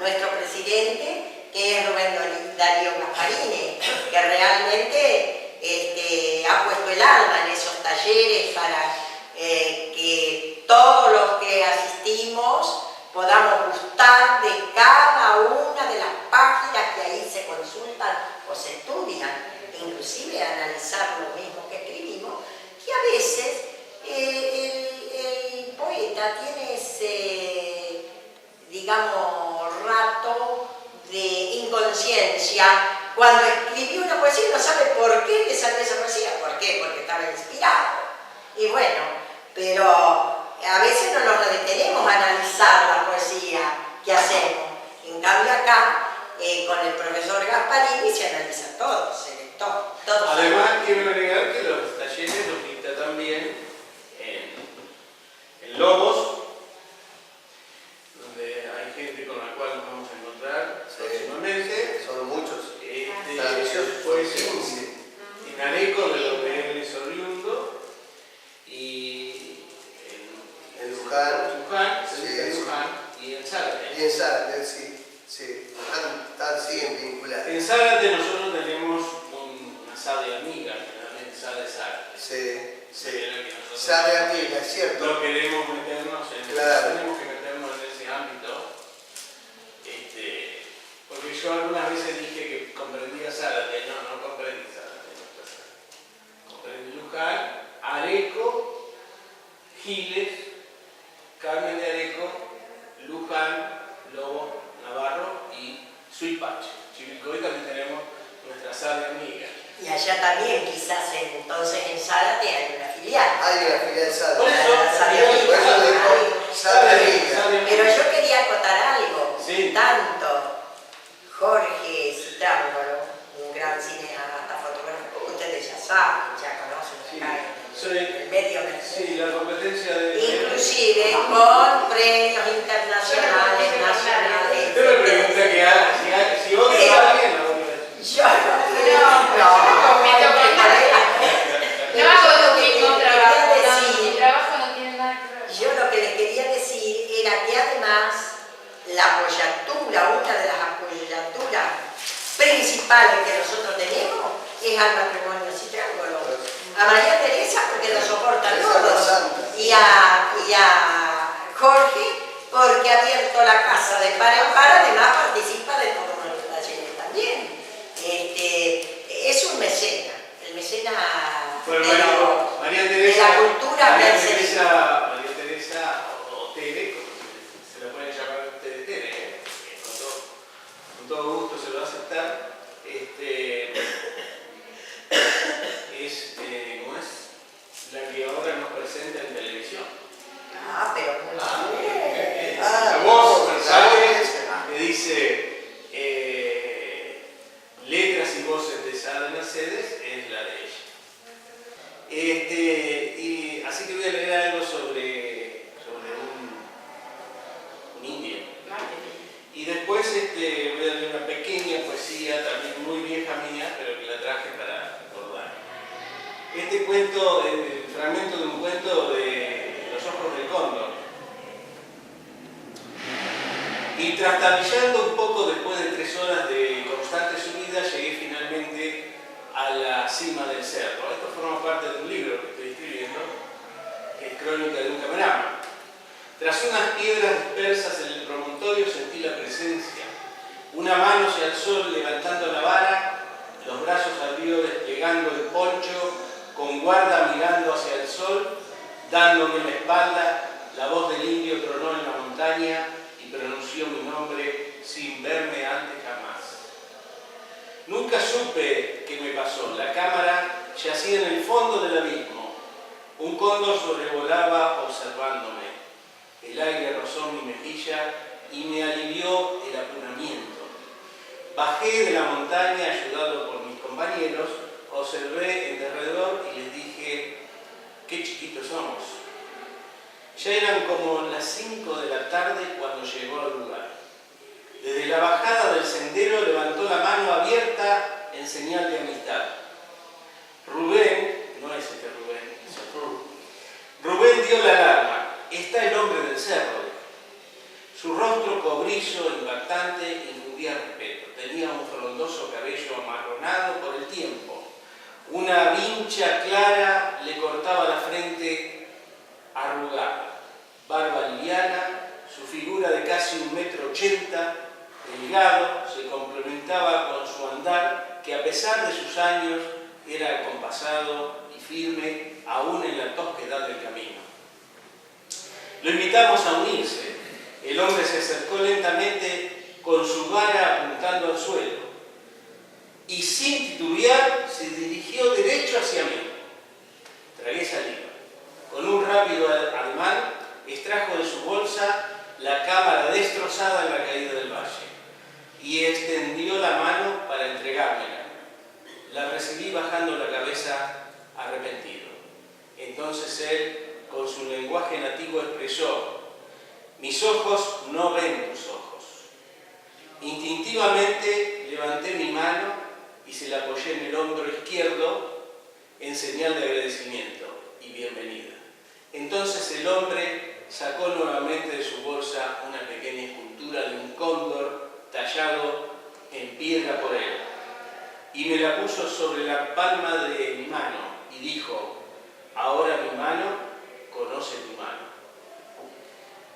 nuestro presidente, que es Rubén Darío Gasparini, que realmente ha puesto el alma en esos talleres para que todos los que asistimos podamos gustar de cada una de las páginas que ahí se consultan o se estudian, inclusive analizar lo mismo que escribimos, que a veces el poeta tiene ese, digamos, rato de inconsciencia. Cuando escribió una poesía no sabe por qué le salió esa poesía. ¿Por qué? Porque estaba inspirado. Y bueno, pero a veces no nos detenemos a analizar la poesía que hacemos. En cambio acá, con el profesor Gasparini se analiza todo, se lee todo. Además, quiero agregar que los talleres los dicta también en Lobos, donde hay gente con la cual nos vamos a encontrar próximamente. Son muchos. Después en Areco, de donde él es oriundo, y en Luján. en Luján y en Zárate. Y en Zárate, sí. Siguen vinculados. En Zárate nosotros tenemos una SADE amiga, generalmente SADE Zárate. Sí. Que nosotros SADE amiga, es cierto. no queremos meternos en Claro. tenemos que meternos en ese ámbito. Porque yo algunas veces dije que comprendía Zárate, no comprendí Zárate. Comprendí Luján, Areco, Giles, Carmen de Areco, Luján, Lobo, Navarro y Suipache. Chivilcoy también tenemos nuestra SADE amiga. Y allá también, quizás entonces en Zárate hay una filial. Hay una filial SADE. Por eso, Por eso dijo SADE amiga. Pero yo quería acotar algo. Sí. Tanto Jorge Citándolo, un gran cineasta, fotógrafo, ustedes ya saben, ya conocen Sí. acá Soy- el medio. Sí, la competencia de... Inclusive con premios internacionales, nacionales. además la apoyatura, una de las apoyaturas principales que nosotros tenemos es al matrimonio sin triángulo. A María Teresa porque lo soportan todos y a Jorge porque ha abierto la casa de par en par, además participa de todos los talleres también. Es un mecena, el mecena Bueno, María de la cultura María del Teresa o Tere, como se la pueden llamar ustedes Tere, con todo gusto se lo va a aceptar. ¿Cómo es? La que ahora nos presenta en televisión. Ah, pero muy bien. La voz, ¿sabes? Que dice letras y voces de Sara Mercedes, es la de ella. Y así que voy a leer algo sobre un indio. Y después voy a leer una pequeña poesía, también muy vieja mía, pero que la traje para recordar. Este cuento, el fragmento de un cuento de Los ojos del cóndor. Y trastabillando un poco después de 3 horas de constante subida, llegué finalmente a la cima del cerro. Esto forma parte de un libro que estoy escribiendo, que es Crónica de un cameraman. Tras unas piedras dispersas en el promontorio sentí la presencia. Una mano se alzó levantando la vara, los brazos abrió desplegando el poncho, con guarda mirando hacia el sol, dándome la espalda, la voz del indio tronó en la montaña y pronunció mi nombre sin verme antes jamás. Nunca supe qué me pasó. La cámara yacía en el fondo del abismo. Un cóndor sobrevolaba observándome. El aire rozó mi mejilla y me alivió el apuramiento. Bajé de la montaña ayudado por mis compañeros, observé en derredor y les dije, qué chiquitos somos. Ya eran como las 5 de la tarde cuando llegó al lugar. Desde la bajada del sendero levantó la mano abierta en señal de amistad. Rubén, no es este Rubén, es otro. Rubén dio la alarma. Está el hombre del cerro. Su rostro cobrizo, impactante, infundía respeto. Tenía un frondoso cabello amarronado por el tiempo. Una vincha clara le cortaba la frente arrugada. Barba liviana, su figura de casi 1,80 m, delgado, se complementaba con su andar, que a pesar de sus años era acompasado y firme, aún en la tosquedad del camino. Lo invitamos a unirse. El hombre se acercó lentamente con su vara apuntando al suelo y sin titubear se dirigió derecho hacia mí. Tragué saliva. Con un rápido ademán extrajo de su bolsa la cámara destrozada en la caída del valle y extendió la mano para entregármela. La recibí bajando la cabeza arrepentido. Entonces él, con su lenguaje nativo, expresó, mis ojos no ven tus ojos. Instintivamente levanté mi mano y se la apoyé en el hombro izquierdo en señal de agradecimiento y bienvenida. Entonces el hombre sacó nuevamente de su bolsa una pequeña escultura de un cóndor tallado en piedra por él y me la puso sobre la palma de mi mano y dijo, ahora mi mano conoce tu mano.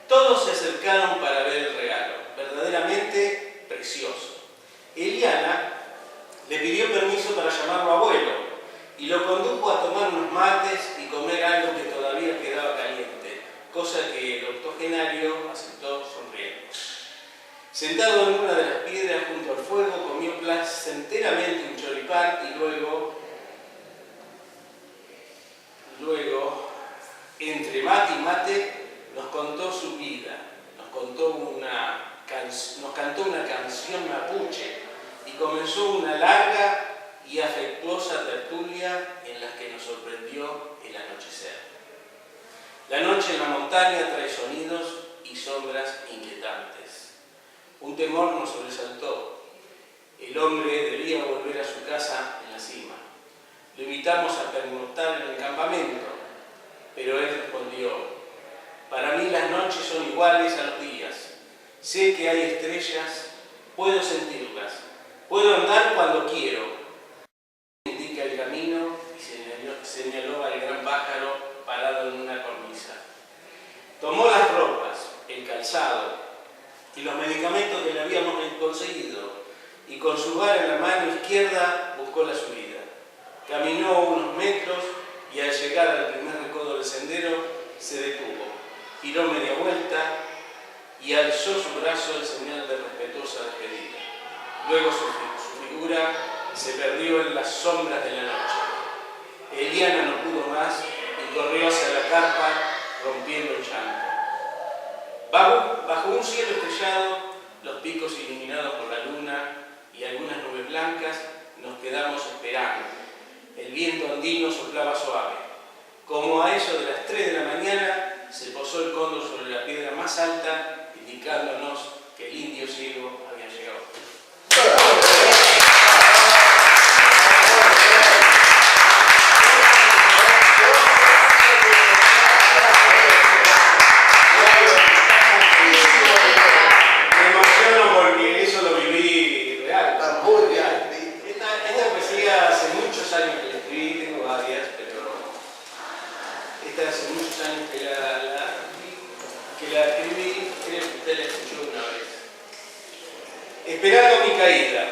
Todos se acercaron para ver el regalo, verdaderamente precioso. Eliana le pidió permiso para llamarlo abuelo y lo condujo a tomar unos mates y comer algo que todavía quedaba caliente, cosa que el octogenario aceptó sonriendo. Sentado en una de las piedras junto al fuego, comió placenteramente un choripán y luego, entre mate y mate, nos contó su vida, nos cantó una canción mapuche y comenzó una larga y afectuosa tertulia en la que nos sorprendió el anochecer. La noche en la montaña trae sonidos y sombras inquietantes. Un temor nos sobresaltó. El hombre debía volver a su casa en la cima. Lo invitamos a pernoctar en el campamento, pero él respondió, para mí las noches son iguales a los días. Sé que hay estrellas, puedo sentirlas, puedo andar cuando quiero. Indica el camino y señaló al gran pájaro parado en una cornisa. Tomó las ropas, el calzado y los medicamentos que le habíamos conseguido y con su vara en la mano izquierda buscó la subida. Caminó unos metros y al llegar al primer recodo del sendero se detuvo, giró media vuelta y alzó su brazo en señal de respetuosa despedida. Luego su figura se perdió en las sombras de la noche. Eliana no pudo más y corrió hacia la carpa rompiendo el llanto. Bajo un cielo estrellado, los picos iluminados por la luna y algunas nubes blancas, nos quedamos esperando. El viento andino soplaba suave. Como a eso de las 3 de la mañana, se posó el cóndor sobre la piedra más alta, indicándonos que el indio ciego había llegado. Me emociono porque eso lo viví real. Está muy bien. Esta poesía hace muchos años que la escribí, tengo varias, pero esta hace muchos años que la escribí, creo que usted la escuchó una vez. Esperando mi caída.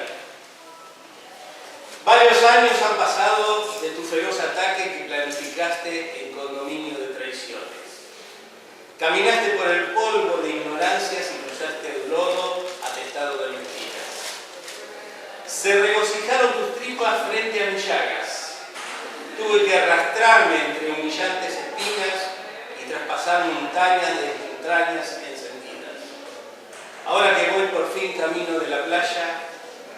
Varios años han pasado de tu feroz ataque que planificaste en condominio de traiciones. Caminaste por el polvo de ignorancias y cruzaste el lodo atestado de mentiras. Se regocijaron tus tripas frente a mis llagas. Tuve que arrastrarme entre humillantes espinas y traspasar montañas de entrañas encendidas. Ahora que voy por fin camino de la playa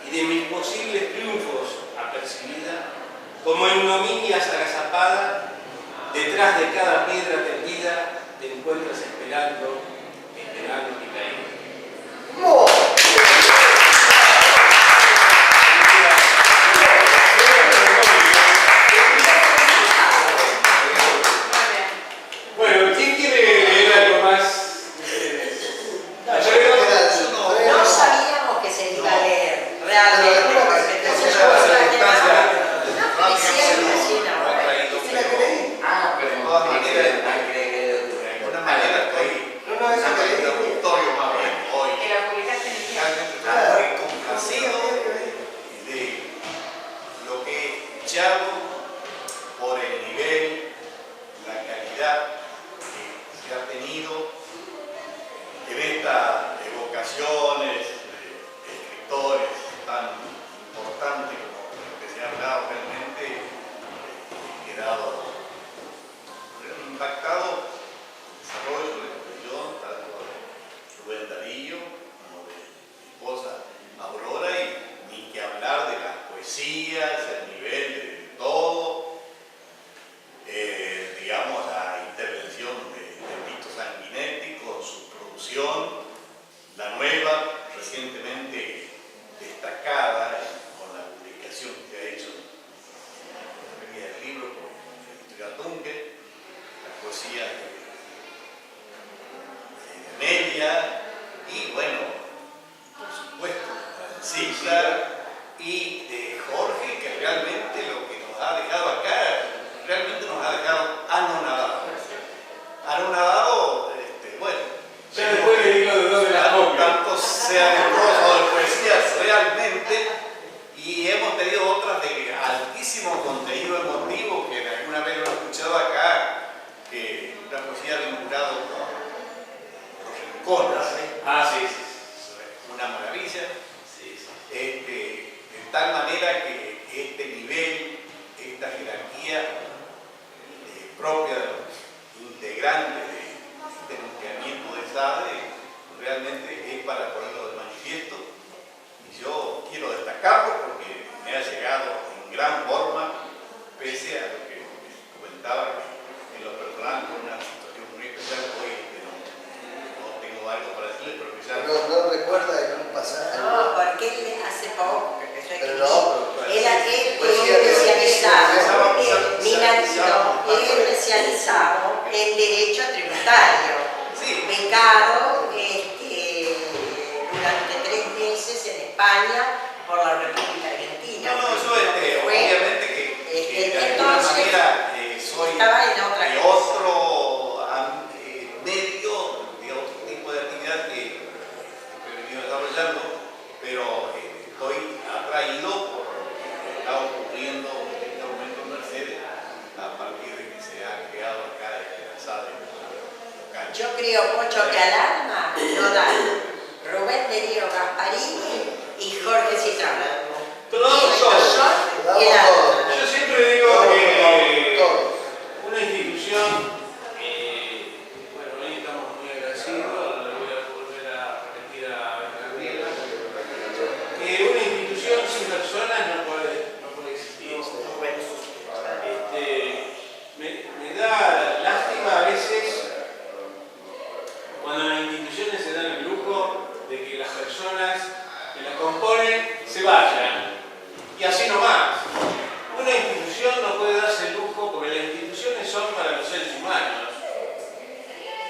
y de mis posibles triunfos apercibida, como ignominias agazapada, detrás de cada piedra tendida, te encuentras esperando mi caída. Bueno, ¿quién quiere leer algo más? No sabíamos que se iba a leer, realmente. Entonces yo Ah, pero de todas maneras, de alguna manera estoy usando el introductorio más bien hoy. Que la publicaste en el día. Realmente estoy muy complacido de lo que he escuchado por el nivel, la calidad que se ha tenido en estas evocaciones de escritores tan importantes como los que se han hablado. Realmente he quedado impactado el desarrollo de la expresión tanto de Rubén Darío como de mi esposa Aurora, y ni que hablar de las poesías, el nivel de todo, digamos la intervención de Tito Sanguinetti con su producción, la nueva recientemente destacada con la publicación que ha hecho en el libro por Editorial Dunque, la poesía de Amelia y bueno, por supuesto, Francisca y de Jorge, que realmente lo que nos ha dejado acá, realmente nos ha dejado anonadados. Anonadado, bueno. Ya después le digo de dónde la copio. Tanto sea de prosa o de poesía realmente, y hemos tenido otras de altísimo contenido emotivo que alguna vez lo he escuchado acá, que una poesía vinculada con los rincones. Ah, sí. Una maravilla. De tal manera que este nivel, esta jerarquía propia de los integrantes de este nucleamiento de SADE realmente es para ponerlo de manifiesto, y yo quiero destacarlo porque me ha llegado en gran forma, pese a lo que comentaba que en lo personal con una situación muy especial hoy, no tengo algo para decirle, pero que ya No recuerda de un pasaje. No, porque él hace poco que empezó a Pero escribir. no, pero Él es poesía que- especializado, es especializado en derecho tributario, sí. becado España por la República Argentina. No, yo Fue- obviamente que de alguna entonces, manera soy estaba en otra de cosa. otro medio, de otro tipo de actividad que he venido desarrollando, pero estoy atraído por lo que está ocurriendo en este momento en Mercedes a partir de que se ha creado acá la SADE. Yo creo, Pocho, que al alma no dan Rubén Darío Gasparini y Jorge Citrón. Todos Ellos son el alma. Yo siempre digo que Todos. una institución, bueno, hoy estamos muy agradecidos, le voy a volver a repetir a Gabriela, que una institución sin personas no puede existir. Me da lástima a veces cuando las instituciones se dan el lujo de que las personas que las componen se vayan. Y así nomás. Una institución no puede darse el lujo, porque las instituciones son para los seres humanos.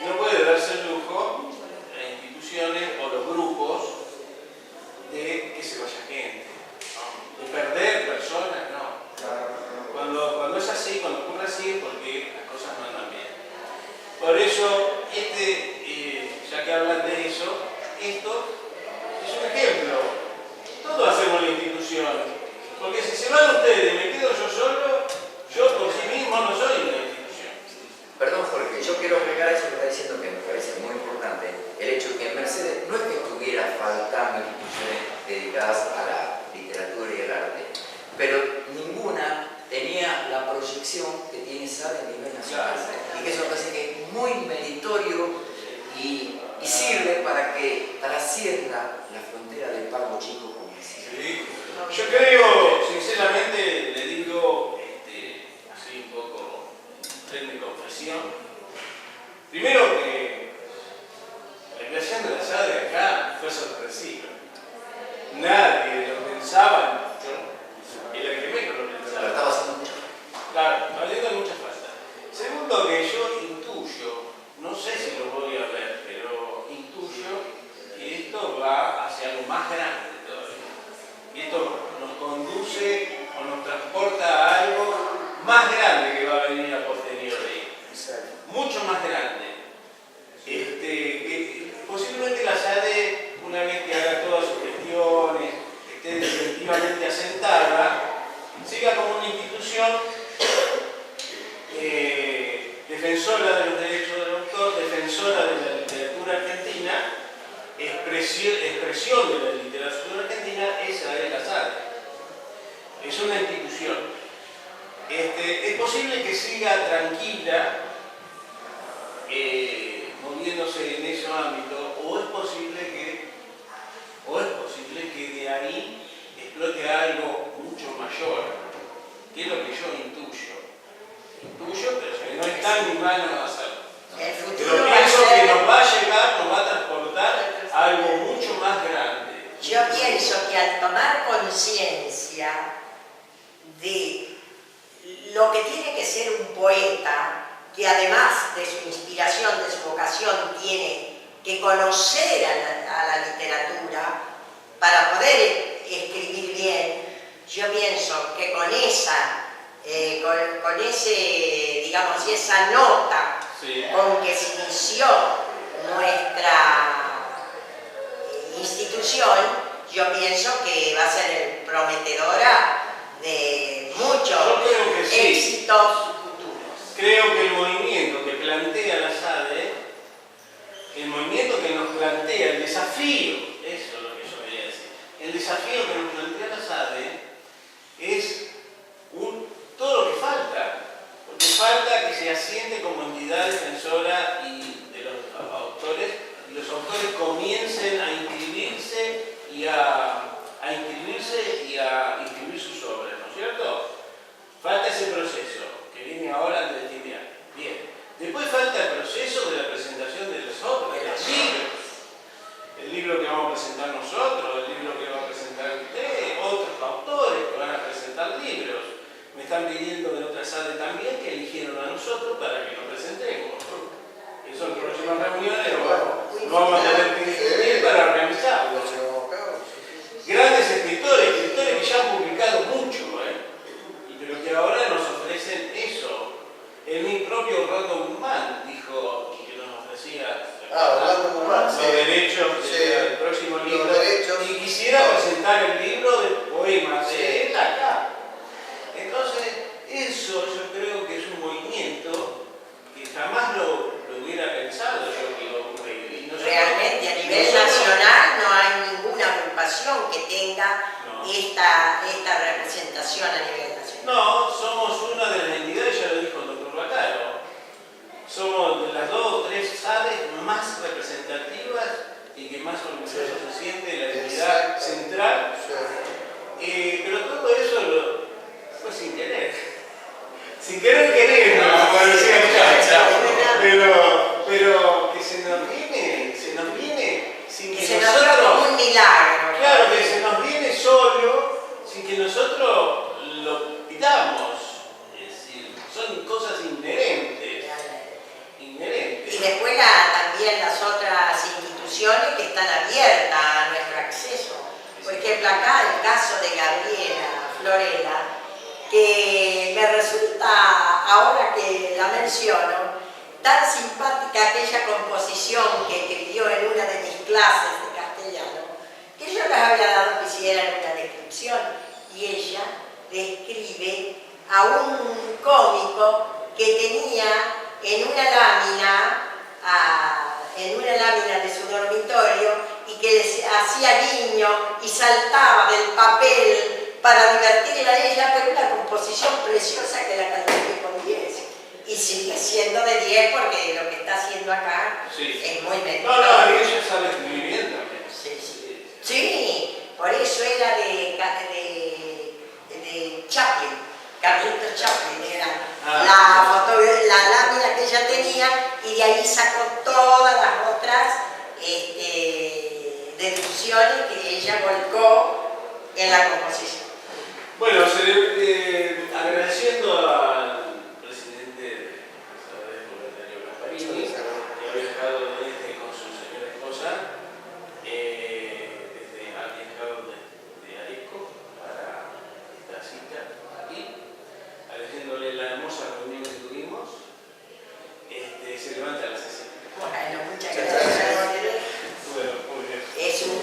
No puede darse el lujo, las instituciones o los grupos, de que se vaya gente, ¿no? De perder personas, no. Cuando es así, cuando ocurre así, es porque las cosas no andan bien. Por eso, ya que hablan de eso, esto es un ejemplo. Todos hacemos la institución. Porque si se van ustedes y me quedo yo solo, yo por sí mismo no soy una institución. Perdón, Jorge, yo quiero agregar eso que está diciendo que me parece muy importante. El hecho que en Mercedes no es que estuviera faltando instituciones dedicadas a la literatura y al arte, pero ninguna tenía la proyección que tiene SADE a nivel nacional. Y que eso me parece que es muy meritorio y sirve para que trascienda la frontera del pago chico, como decía. Sí. Yo creo, sinceramente, le digo, así un poco de confesión. Primero que la creación de la SADE acá fue sorpresiva. Nadie lo pensaba, yo era el primero lo Pero pensaba. estaba haciendo mucho. Claro, habiendo mucha falta. Segundo, que yo intuyo, no sé si lo voy a ver, pero intuyo que esto va hacia algo más grande todavía. Y esto nos conduce o nos transporta a algo más grande que va a venir a posteriori. Mucho más grande. Posiblemente la SADE, una vez que haga todas sus gestiones, esté definitivamente asentada, siga como una institución defensora de los derechos del autor, defensora de la literatura argentina, expresión de la literatura argentina, esa es la SADE. Es una institución. Es posible que siga tranquila, moviéndose en ese ámbito, o es posible que de ahí explote algo mucho mayor, que es lo que yo intuyo, pero que no está en mi mano hacerlo. El Pero futuro va a pienso que ser- nos va a llegar, nos va a transportar a algo mucho más grande. Yo pienso que al tomar conciencia de lo que tiene que ser un poeta, que además de su inspiración, de su vocación, tiene que conocer a la literatura para poder escribir bien, yo pienso que con esa nota Sí. con que se inició nuestra institución, yo pienso que va a ser prometedora de muchos Yo creo que sí. éxitos futuros. Creo que el movimiento que plantea la SADE, el movimiento que nos plantea, el desafío, eso es lo que yo quería decir, el desafío que nos plantea la SADE es todo lo que falta, porque falta que se asiente como entidad defensora y de los autores comiencen a inscribirse y a inscribir sus obras, ¿no es cierto? Falta ese proceso que viene ahora antes de fin de año. Bien. Después falta el proceso de la presentación de las obras, de los libros. El libro que vamos a presentar nosotros, el libro que va a presentar usted, otros autores que van a presentar libros. Me están pidiendo de otra SADE también que eligieron a nosotros para que nos presentemos. Eso en próximas reuniones lo vamos a tener que discutir para organizarlo. connotación que tenga No. esta representación a nivel nacional. No, somos una de las entidades, ya lo dijo el doctor Bacaro, somos de las 2 o 3 áreas más representativas y que más orgulloso se siente de la entidad central, pero todo eso fue sin querer. Sin querer querernos, como decía el Chacha. Pero que se nos viene sin que se nos dio nosotros... como un milagro. Claro, que se nos viene solo, sin que nosotros lo pidamos. Es decir, son cosas inherentes. Y después también las otras instituciones que están abiertas a nuestro acceso. Por ejemplo, acá el caso de Gabriela Florela, que me resulta, ahora que la menciono, tan simpática aquella composición que escribió en una de mis clases de castellano, que yo les había dado que hicieran una descripción, y ella describe a un cómico que tenía en una lámina de su dormitorio y que les hacía guiño y saltaba del papel para divertirla a ella, pero una composición preciosa que la califiqué con 10. Y sigue siendo de 10 porque lo que está haciendo acá es muy metido. No, ella sabe escribir bien también. Sí, por eso era de Chaplin, Carlitos Chaplin era la lámina que ella tenía, y de ahí sacó todas las otras deducciones que ella volcó en la composición. Bueno, agradeciendo al presidente de Darío Gasparini, que ha viajado con su señora esposa, ha viajado de Areco para esta cita aquí, agradeciéndole la hermosa reunión que tuvimos. Se levanta a las 60. Bueno, muchas gracias. Bueno, muy bien.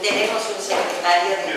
Tenemos un secretario de